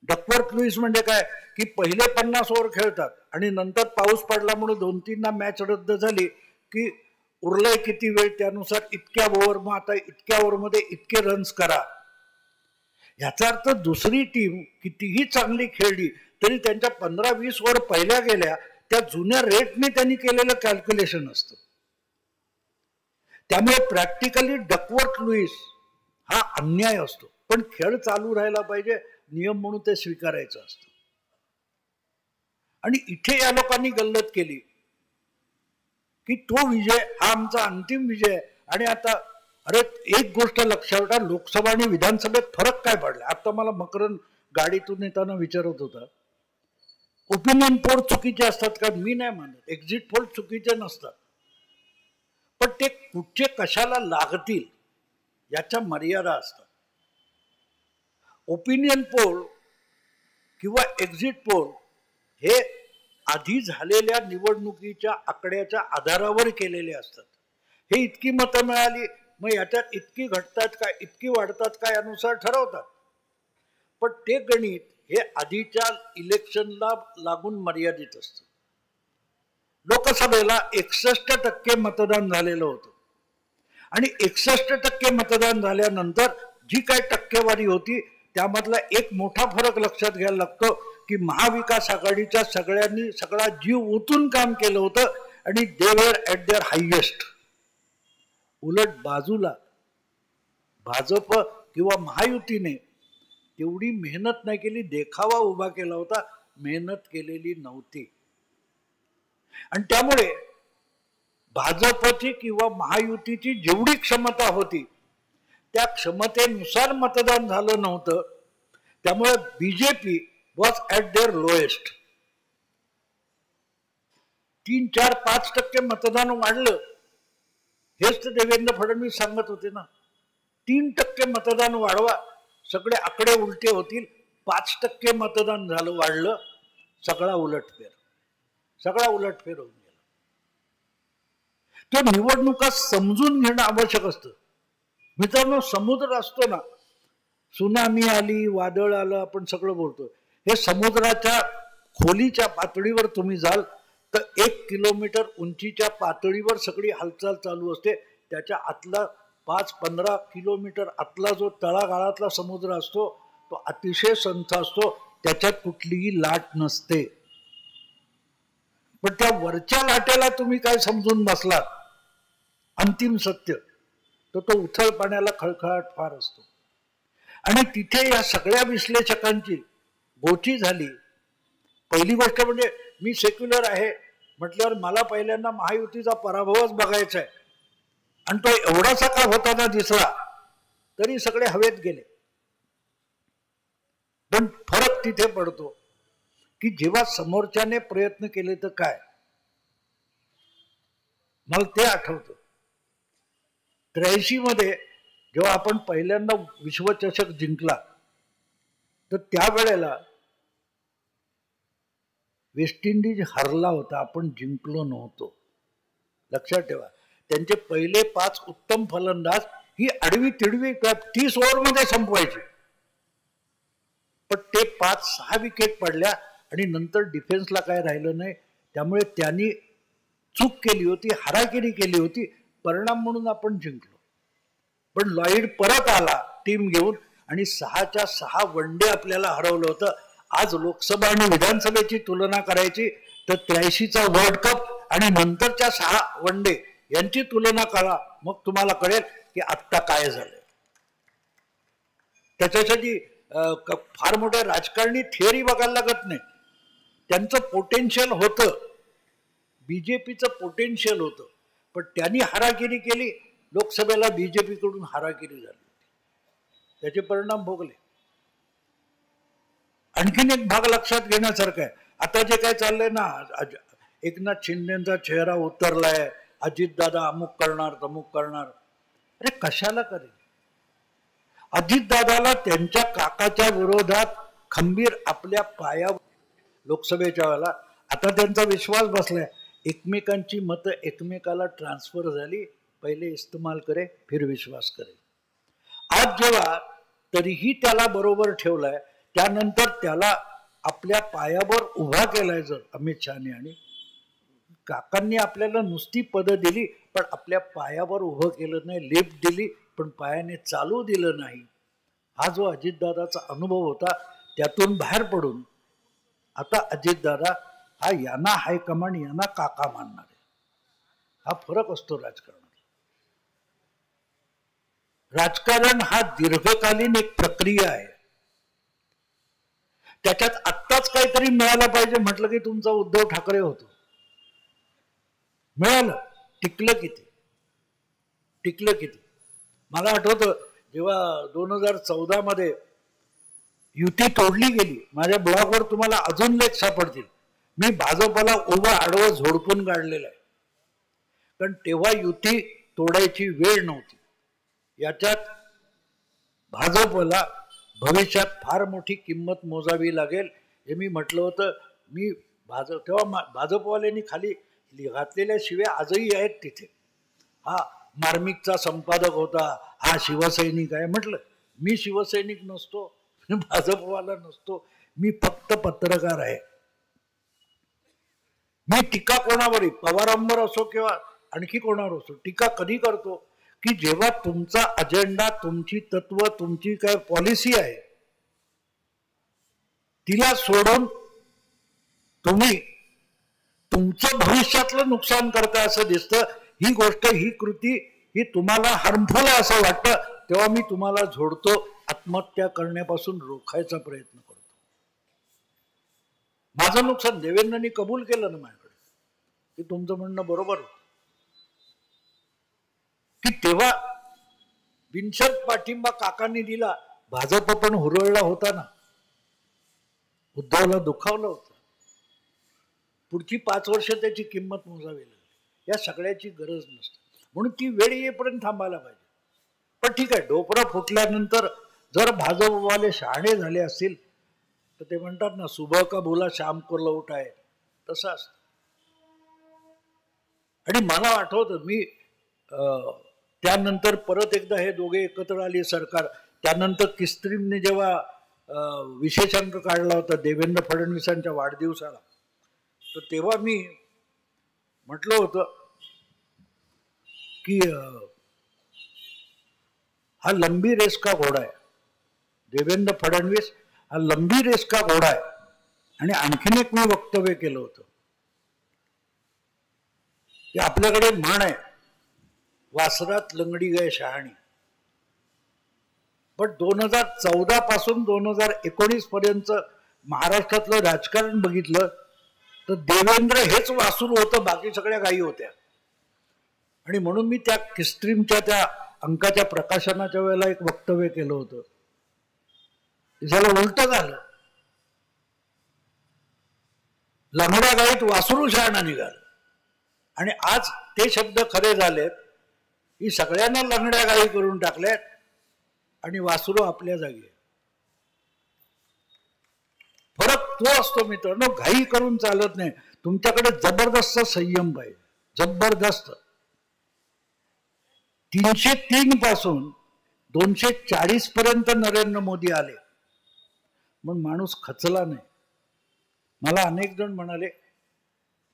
डकवर्थ लुईस म्हणजे काय की पहिले 50 ओव्हर खेळतात आणि नंतर पाऊस पडला म्हणून 2-3 मॅच रद्द झाली की उरलंय किती वेळ त्यानुसार इतक्या ओव्हर, मग आता इतक्या ओव्हरमध्ये इतके रन्स करा. याचा अर्थ दुसरी टीम कितीही चांगली खेळली तरी त्यांच्या 15-20 ओव्हर पहिल्या गेल्या त्या जुन्या रेटने त्यांनी केलेलं कॅल्क्युलेशन असतं. त्यामुळे प्रॅक्टिकली डकवर्थ लुईस हा अन्याय असतो. पण खेळ चालू राहायला पाहिजे, नियम म्हणून ते स्वीकारायचं असतं. आणि इथे या लोकांनी गल्लत केली की तो विजय हा आमचा अंतिम विजय आहे. आणि आता अरे एक गोष्ट लक्षात ठेवा, लोकसभा आणि विधानसभेत फरक काय पडला. आता मला मकरंद गाडीतून येताना विचारत होता, ओपिनियन पोल चुकीचे असतात का. मी नाही मानत, एक्झिट पोल चुकीचे नसतात, पण ते कुठचे कशाला लागतील याच्या मर्यादा असतात. ओपिनियन पोल किंवा एक्झिट पोल हे आधी झालेल्या निवडणुकीच्या आकड्याच्या आधारावर केलेले असतात. हे इतकी मतं मिळाली, मग याच्यात इतकी घटतात का, इतकी वाढतात का, यानुसार ठरवतात. पण ते गणित हे आधीच्या इलेक्शनला लागून मर्यादित असतं. लोकसभेला 61% मतदान झालेलं होतं आणि 61% मतदान झाल्यानंतर जी काही टक्केवारी होती त्यामधला एक मोठा फरक लक्षात घ्यायला लागतो की महाविकास आघाडीच्या सगळ्यांनी सगळा जीव ओतून काम केलं होतं आणि दे वर ॲट देअर हायेस्ट. उलट बाजूला भाजप किंवा महायुतीने तेवढी मेहनत नाही केली, देखावा उभा केला होता, मेहनत केलेली नव्हती. आणि त्यामुळे भाजपची किंवा महायुतीची जेवढी क्षमता होती त्या क्षमतेनुसार मतदान झालं नव्हतं. त्यामुळे BJP was at there lowest. 3-4-5% मतदान वाढलं, हेच तर देवेंद्र फडणवीस सांगत होते ना. 3% मतदान वाढवा, सगळे आकडे उलटे होतील. 5% मतदान झालं, वाढलं, सगळा उलटफेर होऊन गेला. तो निवडणुका समजून घेणं आवश्यक असतं. मित्रांनो, समुद्र असतो ना, सुनामी आली, वादळ आलं, आपण सगळं बोलतो. हे समुद्राच्या खोलीच्या पातळीवर तुम्ही जाल तर 1 किलोमीटर उंचीच्या पातळीवर सगळी हालचाल चालू असते. त्याच्या आतला 5-15 किलोमीटर आतला जो तळागाळातला समुद्र असतो तो अतिशय संथ असतो, त्याच्यात कुठलीही लाट नसते. पण त्या वरच्या लाटेला तुम्ही काय समजून बसलात, अंतिम सत्य, तर तो उथळ पाण्याला खळखळाट फार असतो. आणि तिथे या सगळ्या विश्लेषकांची गोची झाली. पहिली गोष्ट म्हणजे मी सेक्युलर आहे म्हटल्यावर मला पहिल्यांदा महायुतीचा पराभवच बघायचा आहे, आणि तो एवढासा का होताना दिसला तरी सगळे हवेत गेले. पण फरक तिथे पडतो की जेव्हा समोरच्याने प्रयत्न केले तर काय. मला ते आठवतं 83 मध्ये जेव्हा आपण पहिल्यांदा विश्वचषक जिंकला तर त्यावेळेला वेस्ट इंडिज हरला होता, आपण जिंकलो नव्हतो. लक्षात ठेवा, त्यांचे पहिले 5 उत्तम फलंदाज ही आडवी तिडवी 30 ओव्हरमध्ये संपवायचे, पण ते 5-6 विकेट पडल्या आणि नंतर डिफेन्सला काय राहिलं नाही. त्यामुळे त्यांनी चूक केली होती, हारागिरी केली होती, परिणाम म्हणून आपण जिंकलो. पण लॉईड परत आला टीम घेऊन आणि 6च्या 6 वनडे आपल्याला हरवलं होतं. आज लोकसभा आणि विधानसभेची तुलना करायची तर 83चा वर्ल्ड कप आणि नंतरच्या 6 वनडे यांची तुलना करा, मग तुम्हाला कळेल की आत्ता काय झालं. त्याच्यासाठी फार मोठ्या राजकारणी थिअरी बघायला लागत नाही. त्यांचं पोटेन्शियल होतं, बीजेपीचं पोटेन्शियल होतं, पण त्यांनी हारागिरी केली. लोकसभेला बीजेपीकडून हारागिरी झाली, त्याचे परिणाम भोगले. आणखीन एक भाग लक्षात घेण्यासारखा आहे. आता जे काय चाललंय ना, एकनाथ शिंदेचा चेहरा उतरलाय, अजितदादा अमुक करणार तमुक करणार. अरे कशाला करेल? अजितदादाला त्यांच्या काकाच्या विरोधात खंबीर आपल्या पायावर लोकसभेच्या वेळेला आता त्यांचा विश्वास बसलाय. एकमेकांची मतं एकमेकाला ट्रान्सफर झाली. पहिले इस्तेमाल करे फिर विश्वास करे. आज जेव्हा तरीही त्याला बरोबर ठेवलाय, त्यानंतर त्याला आपल्या पायावर उभा केलाय. जर अमित शहाने आणि काकांनी आपल्याला नुसती पदं दिली पण आपल्या पायावर उभं केलं नाही, लिफ्ट दिली पण पायाने चालू दिलं नाही. हा जो अजितदादाचा अनुभव होता, त्यातून बाहेर पडून आता अजितदादा हा यांना हायकमांड, यांना काका मानणार आहे. हा फरक असतो राजकारणात. राजकारण हा दीर्घकालीन एक प्रक्रिया आहे. त्याच्यात आत्ताच काहीतरी मिळालं पाहिजे म्हटलं की तुमचा उद्धव ठाकरे होतो. मिळालं, टिकलं किती, टिकलं किती. मला आठवतं जेव्हा 2014 मध्ये युती तोडली गेली, माझ्या ब्लॉगवर तुम्हाला अजून लेख सापडतील. मी भाजपला उभं आडवं झोडपून काढलेलं आहे, कारण तेव्हा युती तोडायची वेळ नव्हती. याच्यात भाजपला भविष्यात फार मोठी किंमत मोजावी लागेल हे मी म्हटलं होतं. मी तेव्हा भाजपवाल्यांनी खाली घातलेल्या शिव्या आजही आहेत तिथे. हा मार्मिकचा संपादक होता, हा शिवसैनिक आहे. म्हटलं मी शिवसैनिक नसतो, भाजपवाला नसतो, मी फक्त पत्रकार आहे. मी टीका कोणावरही, पवारांवर असो किंवा आणखी कोणावर असो, टीका कधी करतो की जेव्हा तुमचा अजेंडा, तुमची तत्व, तुमची काय पॉलिसी आहे तिला सोडून तुम्ही तुमचं भविष्यातलं नुकसान करताय असं दिसतं. ही गोष्ट, ही कृती ही तुम्हाला हार्मफुल आहे असं वाटतं, तेव्हा मी तुम्हाला झोडतो, आत्महत्या करण्यापासून रोखायचा प्रयत्न करतो. माझं नुकसान देवेंद्रनी कबूल केलं ना माझ्याकडे की तुमचं म्हणणं बरोबर होतं, की तेव्हा बिनशर्त पाठिंबा काकांनी दिला. भाजप पण हुरळला होता ना, उद्धवला दुखावलं होतं. पुढची 5 वर्ष त्याची किंमत मोजावी लागली. या सगळ्याची गरज नसते, म्हणून ती वेळ येईपर्यंत थांबायला पाहिजे. पण ठीक आहे, डोपरा फुटल्यानंतर जर भाजपवाले शहाणे झाले असतील तर ते म्हणतात ना, सुबह का भूला शाम को लौट आहे, तसं असतं. आणि मला आठवतं मी त्यानंतर परत एकदा हे दोघे एकत्र आले सरकार. त्यानंतर किस्त्रीमने जेव्हा विशेषांक काढला होता देवेंद्र फडणवीसांच्या वाढदिवसाला, तर तेव्हा मी म्हटलं होतं की हा लंबी रेस का घोडा आहे. देवेंद्र फडणवीस हा लंबी रेस का घोडा आहे. आणि आणखीन एक मी वक्तव्य केलं होतं की आपल्याकडे म्हण आहे, वासरात लंगडी गाय शहाणी. पण 2014 पासून 2019 पर्यंत महाराष्ट्रातलं राजकारण बघितलं तर देवेंद्र हेच वासूर होतं, बाकी सगळ्या गायी होत्या. आणि म्हणून मी त्या किस्ट्रीमच्या त्या अंकाच्या प्रकाशनाच्या वेळेला एक वक्तव्य केलं होतं, झालं उलट झालं. लंगड्या गायीत वासरू शहाणा निघाला. आणि आज ते शब्द खरे झालेत की सगळ्यांना लंगड्या गायी करून टाकल्यात आणि वासरू आपल्या जागी आहे. तो असतो मित्रांनो, घाई करून चालत नाही. तुमच्याकडे जबरदस्त संयम पाहिजे, जबरदस्त. 303 पासून 240 पर्यंत नरेंद्र मोदी आले, पण माणूस खचला नाही. मला अनेक जण म्हणाले,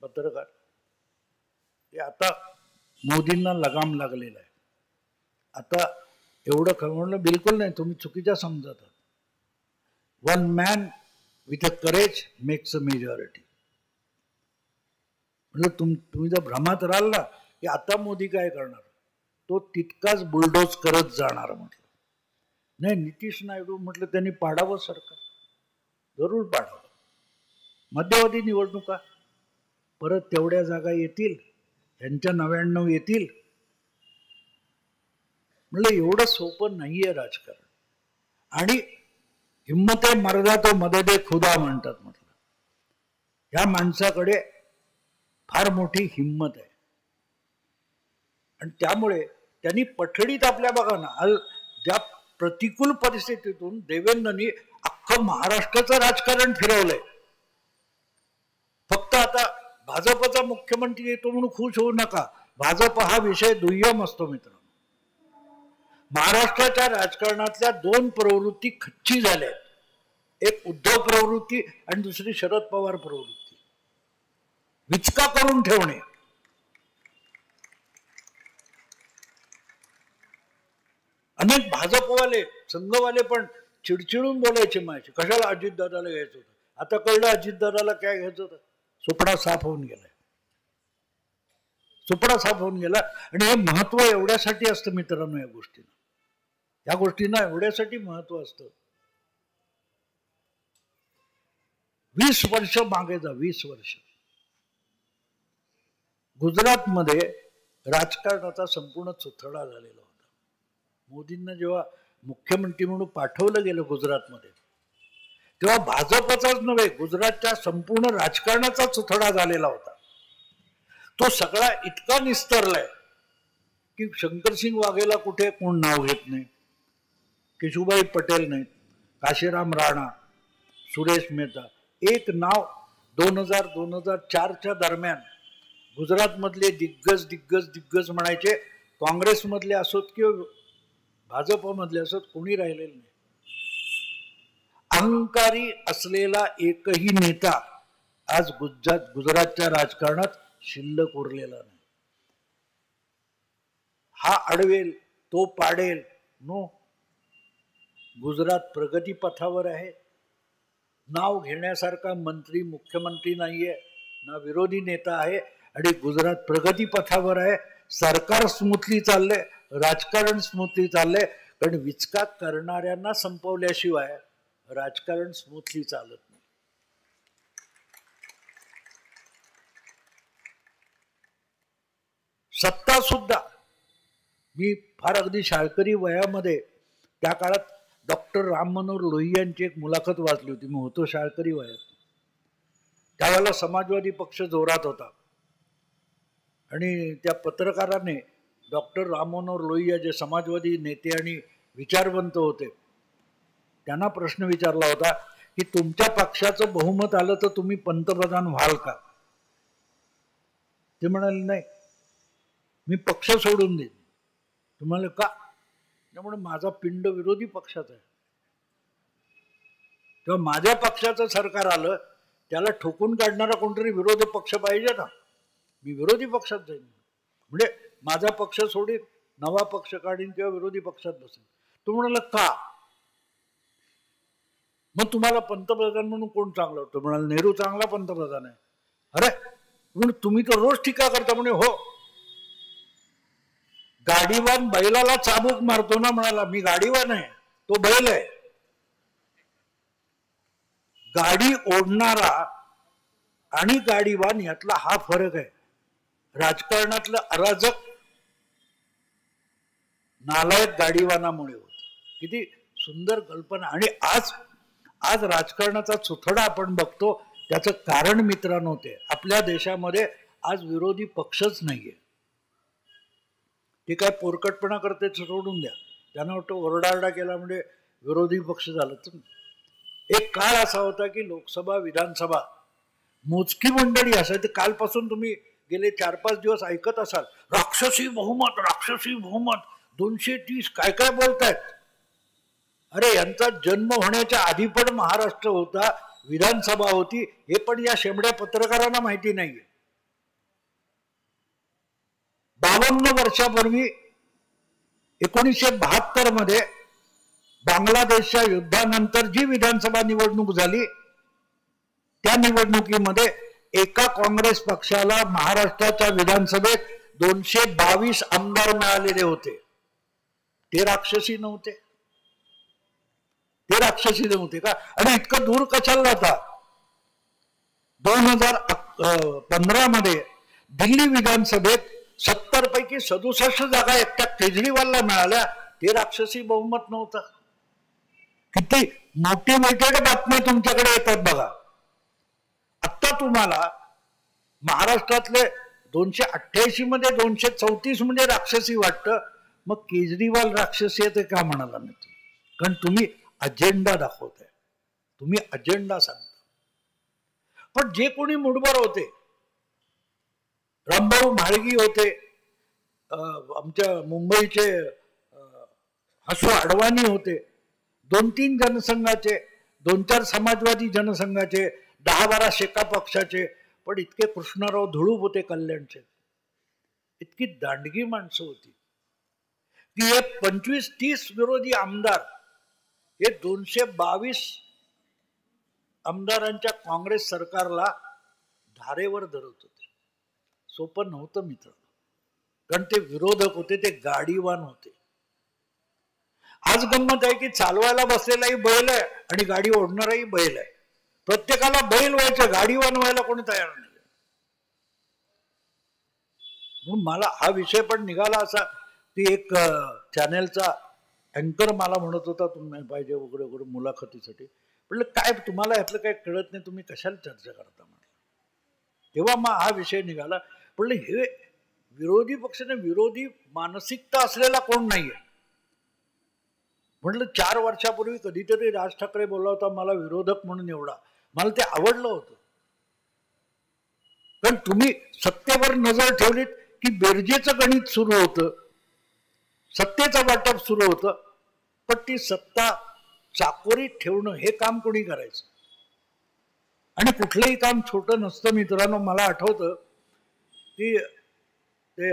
पत्रकार, की आता मोदींना लगाम लागलेला आहे, आता एवढं म्हणलं. बिलकुल नाही, तुम्ही चुकीच्या समजत. One man with a courage makes a majority. म्हणजे तुम्ही जर भ्रमात राहाल ना की आता मोदी काय करणार, तो तितकाच बुलडोज करत जाणार. म्हटलं नाही, नितीश नायडू म्हटलं त्यांनी पाडावं सरकार, जरूर पाडावं. मध्यवर्ती निवडणुका परत तेवढ्या जागा येतील, त्यांच्या 99 येतील. म्हणलं एवढं सोपं नाहीये राजकारण. आणि हिम्मत आहे मर्दा तो मददे खुदा म्हणतात. म्हटलं ह्या माणसाकडे फार मोठी हिम्मत आहे. आणि त्यामुळे त्यांनी पठडीत आपल्या, बघा ना, ज्या प्रतिकूल परिस्थितीतून देवेंद्रनी अख्खं महाराष्ट्राचं राजकारण फिरवलंय. फक्त आता भाजपचा मुख्यमंत्री येतो म्हणून खुश होऊ नका, भाजप हा विषय दुय्यम असतो मित्रांनो. महाराष्ट्राच्या राजकारणातल्या 2 प्रवृत्ती खच्ची झाल्या, एक उद्धव प्रवृत्ती आणि दुसरी शरद पवार प्रवृत्ती. विचका करून ठेवणे. अनेक भाजपवाले संघवाले पण चिडचिडून बोलायचे माझ्याशी, कशाला अजितदादाला घ्यायचं होतं. आता कळलं अजितदादाला काय घ्यायचं होतं. सुपडा साफ होऊन गेलाय, सुपडा साफ होऊन गेला. आणि हे महत्व एवढ्यासाठी असतं मित्रांनो, या गोष्टींना एवढ्यासाठी महत्व असतं. 20 वर्ष मागे जा, 20 वर्ष गुजरातमध्ये राजकारणाचा संपूर्ण चुथडा झालेला होता. मोदींना जेव्हा मुख्यमंत्री म्हणून पाठवलं गेलं गुजरातमध्ये, तेव्हा भाजपचाच नव्हे, गुजरातच्या संपूर्ण राजकारणाचा चुथडा झालेला होता. तो सगळा इतका निस्तरलाय की शंकरसिंग वाघेला कुठे कोण नाव घेत नाही, केशुभाई पटेल नाहीत, काशीराम राणा, सुरेश मेहता. एक नाव 2000-2004च्या दरम्यान गुजरातमधले दिग्गज म्हणायचे, काँग्रेसमधले असोत किंवा भाजपमधले असोत, कोणी राहिलेलं नाही. अहंकारी असलेला एकही नेता आज गुजरातच्या राजकारणात शिल्लक उरलेला नाही. हा अडवेल तो पाडेल, नो. गुजरात प्रगती पथावर आहे. नाव घेण्यासारखा मंत्री मुख्यमंत्री नाहीये, ना विरोधी नेता आहे, आणि गुजरात प्रगती पथावर आहे. सरकार स्मूथली चाललंय, राजकारण स्मूथली चाललंय. कारण विचका करणाऱ्यांना संपवल्याशिवाय राजकारण स्मूथली चालत नाही. सत्ता सुद्धा, मी फार अगदी शाळकरी वयामध्ये त्या काळात डॉक्टर राम मनोहर लोहिया यांची एक मुलाखत वाचली होती. मी होतो शाळकरी वयात. त्यावेळेला समाजवादी पक्ष जोरात होता आणि त्या पत्रकाराने डॉक्टर राम मनोहर लोहिया, जे समाजवादी नेते आणि विचारवंत होते, त्यांना प्रश्न विचारला होता की तुमच्या पक्षाचं बहुमत आलं तर तुम्ही पंतप्रधान व्हाल का. ते म्हणाले नाही, मी पक्ष सोडून देईन. तुम्हाला का? त्यामुळे माझा पिंड विरोधी पक्षाचा आहे. तेव्हा माझ्या पक्षाचं सरकार आलं, त्याला ठोकून काढणारा कोणतरी विरोधी पक्ष पाहिजे ना. मी विरोधी पक्षात जाईन, म्हणजे माझा पक्ष सोडीन, नवा पक्ष काढीन किंवा विरोधी पक्षात बसेन. तो म्हणाला का? मग तुम्हाला पंतप्रधान म्हणून कोण चांगलं वाटतं? म्हणाला नेहरू चांगला पंतप्रधान आहे. अरे म्हणून तुम्ही तर रोज टीका करता. म्हणे हो, गाडीवान बैलाला चाबूक मारतो ना. म्हणाला मी गाडीवान आहे, तो बैल आहे. गाडी ओढणारा आणि गाडीवान यातला हा फरक आहे. राजकारणातलं अराजक नालायक गाडीवानामुळे होत. किती सुंदर कल्पना. आणि आज राजकारणाचा चुथडा आपण बघतो. त्याचं कारण मित्रांनो, ते आपल्या देशामध्ये आज विरोधी पक्षच नाहीये. ते काय पोरकटपणा करते सोडून द्या. त्यांना वाटतं ओरडारडा केला म्हणजे विरोधी पक्ष झाला. एक काळ असा होता की लोकसभा विधानसभा मोजकी मंडळी असायची. कालपासून तुम्ही गेले 4-5 दिवस ऐकत असाल, राक्षसी बहुमत, राक्षसी बहुमत, 230 काय काय बोलतायत. अरे यांचा जन्म होण्याच्या आधी पण महाराष्ट्र होता, विधानसभा होती, हे पण या शेंबड्या पत्रकारांना माहिती नाहीये. 52 वर्षापूर्वी 1972 मध्ये बांगलादेशच्या युद्धानंतर जी विधानसभा निवडणूक झाली, त्या निवडणुकीमध्ये एका काँग्रेस पक्षाला महाराष्ट्राच्या विधानसभेत 222 आमदार मिळालेले होते. ते राक्षसी नव्हते? ते राक्षसी नव्हते का? आणि इतकं दूर कशाला जाता? 2015 मध्ये दिल्ली विधानसभेत 70 पैकी 67 जागा एकट्या केजरीवालला मिळाल्या. ते राक्षसी बहुमत नव्हतं? किती मोटिवेटेड बातम्या तुमच्याकडे येतात बघा. आता तुम्हाला महाराष्ट्रातले 288 मध्ये 234 म्हणजे राक्षसी वाटतं, मग केजरीवाल राक्षसी आहे ते का म्हणाला नाही तुम्ही? कारण तुम्ही अजेंडा दाखवताय, तुम्ही अजेंडा सांगता. पण जे कोणी मुठभर होते, रामभाऊ म्हाळगी होते, आमच्या मुंबईचे हसू अडवाणी होते, 2-3 जनसंघाचे, 2-4 समाजवादी जनसंघाचे, 10-12 शेका पक्षाचे, पण इतके कृष्णराव धुळूप होते कल्याणचे. इतकी दांडगी माणसं होती की हे 25-30 विरोधी आमदार हे 222 आमदारांच्या काँग्रेस सरकारला धारेवर धरत होते. सोपं नव्हतं मित्र, कारण ते विरोधक होते, ते गाडीवान होते. आज गंमत आहे की चालवायला बसलेलाही बैल आहे आणि गाडी ओढणाराही बैल आहे. प्रत्येकाला बैल व्हायचं, गाडीवान व्हायला कोणी तयार नाही. म्हणून मला हा विषय पण निघाला असा की एक चॅनेलचा अँकर मला म्हणत होता तुम्ही पाहिजे वगैरे वगैरे मुलाखतीसाठी. म्हटलं काय तुम्हाला यातलं काही कळत नाही, तुम्ही कशाला चर्चा करता म्हटलं. तेव्हा मग हा विषय निघाला. म्हटलं हे विरोधी पक्षाने विरोधी मानसिकता असलेला कोण नाहीये. म्हटलं 4 वर्षापूर्वी कधीतरी राज ठाकरे बोलला होता मला विरोधक म्हणून एवढा, मला ते आवडलं होतं. कारण तुम्ही सत्तेवर नजर ठेवलीत की बेरजेचं गणित सुरू होतं, सत्तेचं वाटप सुरू होतं, पण ती सत्ता चाकोरीत ठेवणं हे काम कोणी करायचं. आणि कुठलंही काम छोटं नसतं मित्रांनो. मला आठवतं की ते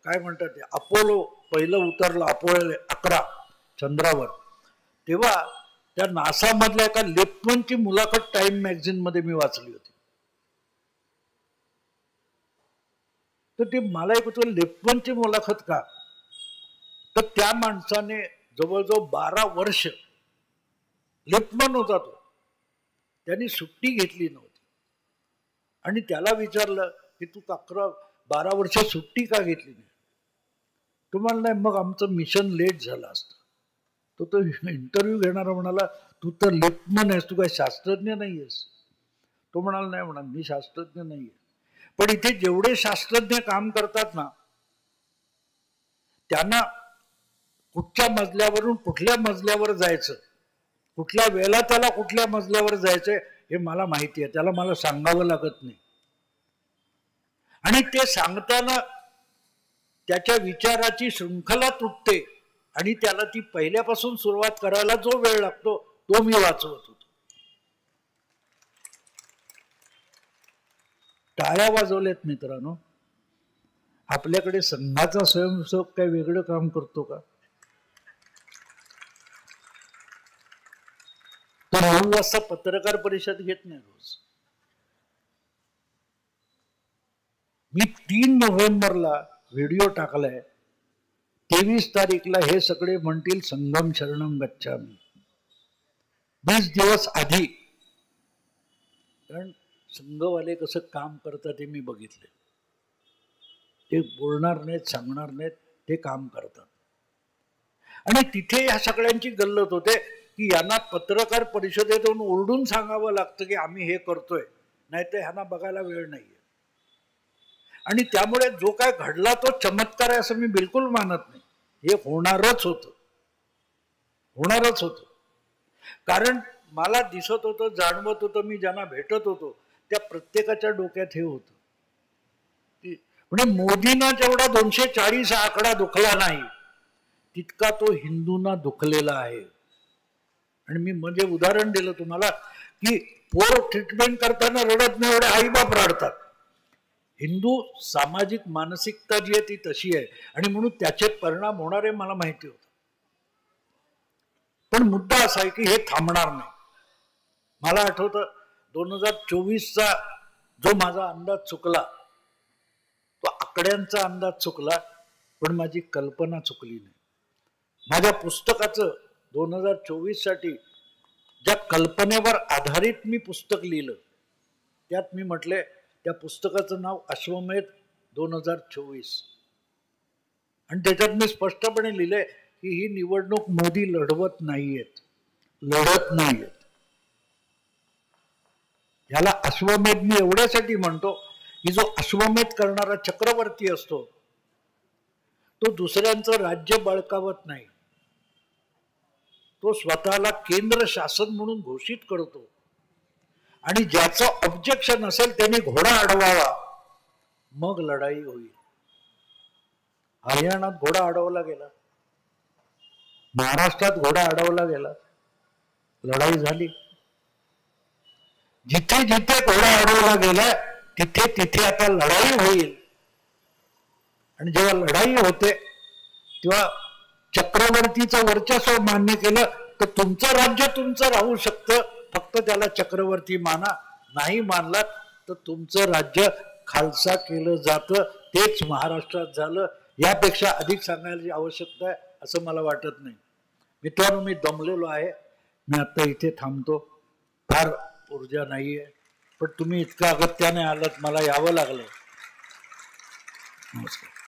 काय म्हणतात ते अपोलो पहिलं उतरलं, अपोलो 11 चंद्रावर, तेव्हा त्या नासा मधल्या एका लेप्टमनची मुलाखत टाइम मॅगझिन मध्ये मी वाचली होती. तर ते मला एक होतं लेप्टमनची मुलाखत का, तर त्या माणसाने जवळजवळ 12 वर्ष, लेफ्टमन होता तो, त्यांनी सुट्टी घेतली नव्हती. आणि त्याला विचारलं की तू 12 वर्ष सुट्टी का घेतली नाही? तुम्हाला नाही, मग आमचं मिशन लेट झालं असतं. तो इंटरव्ह्यू घेणारा म्हणाला तू तर लेफ्टमन आहेस, तू काय शास्त्रज्ञ नाही आहेस? तो म्हणाला नाही, म्हणा मी शास्त्रज्ञ नाहीये, पण इथे जेवढे शास्त्रज्ञ काम करतात ना, त्यांना कुठच्या मजल्यावरून कुठल्या मजल्यावर जायचं, कुठल्या वेळेला त्याला कुठल्या मजल्यावर जायचंय हे मला माहिती आहे, त्याला मला सांगावं लागत नाही. आणि ते सांगताना त्याच्या विचाराची शृंखला तुटते आणि त्याला ती पहिल्यापासून सुरुवात करायला जो वेळ लागतो तो मी वाचवत होतो. टाळ्या वाजवल्यात मित्रांनो. आपल्याकडे संघाचा स्वयंसेवक काय वेगळं काम करतो का? तो 9 वाजता पत्रकार परिषद घेत नाही रोज. मी 3 नोव्हेंबरला व्हिडिओ टाकलाय, 23 तारीखला हे सगळे म्हणतील संगम शरणम गच्छामी. 20 दिवस आधी, कारण संघवाले कसं काम करतात ते मी बघितले. ते बोलणार नाहीत, सांगणार नाहीत, ते काम करतात. आणि तिथे ह्या सगळ्यांची गल्लत होते की यांना पत्रकार परिषदेतून ओरडून सांगावं लागतं की आम्ही हे करतोय, नाहीतर ह्यांना बघायला वेळ नाहीये. आणि त्यामुळे जो काय घडला तो चमत्कार आहे असं मी बिलकुल मानत नाही. हे होणारच होतं, होणारच होतं. कारण मला दिसत होतं, जाणवत होतं, मी ज्यांना भेटत होतो त्या प्रत्येकाच्या डोक्यात हे होतं म्हणजे मोदींना जेवढा 240 आकडा दुखला नाही तितका तो हिंदूंना दुखलेला आहे. आणि मी म्हणजे उदाहरण दिलं तुम्हाला की पोर ट्रीटमेंट करताना रडत नाही, एवढे आईबाप रडतात. हिंदू सामाजिक मानसिकता जी आहे ती तशी आहे आणि म्हणून त्याचे परिणाम होणारे मला माहिती होतं. पण मुद्दा असा आहे की हे थांबणार नाही. मला आठवतं 2024चा जो माझा अंदाज चुकला तो आकड्यांचा अंदाज चुकला, पण माझी कल्पना चुकली नाही. माझ्या पुस्तकाचं 2024 साठी ज्या कल्पनेवर आधारित मी पुस्तक लिहिलं त्यात मी म्हटले त्या पुस्तकाचं नाव अश्वमेध 2024 आणि त्याच्यात मी स्पष्टपणे लिहिले की ही निवडणूक मोदी लढवत नाहीयेत. याला अश्वमेध मी एवढ्यासाठी म्हणतो की जो अश्वमेध करणारा चक्रवर्ती असतो तो दुसऱ्यांचं राज्य बळकावत नाही, तो स्वतःला केंद्र शासन म्हणून घोषित करतो आणि ज्याचं ऑब्जेक्शन असेल त्याने घोडा अडवावा, मग लढाई होईल. हरियाणात घोडा अडवला गेला, महाराष्ट्रात घोडा अडवला गेला, लढाई झाली. जिथे जिथे घोडा अडवला गेला तिथे तिथे आता लढाई होईल. आणि जेव्हा लढाई होते तेव्हा चक्रवर्तीचं वर्चस्व मान्य केलं तर तुमचं राज्य तुमचं राहू शकतं, फक्त त्याला चक्रवर्ती माना. नाही मानलात तर तुमचं राज्य खालसा केलं जातं. तेच महाराष्ट्रात झालं. यापेक्षा अधिक सांगायची आवश्यकता आहे असं मला वाटत नाही. मित्रांनो, मी दमलेलो आहे, मी आता इथे थांबतो. फार ऊर्जा नाहीये, पण तुम्ही इतक्या अगत्याने आलात, मला यावं लागलं. नमस्कार.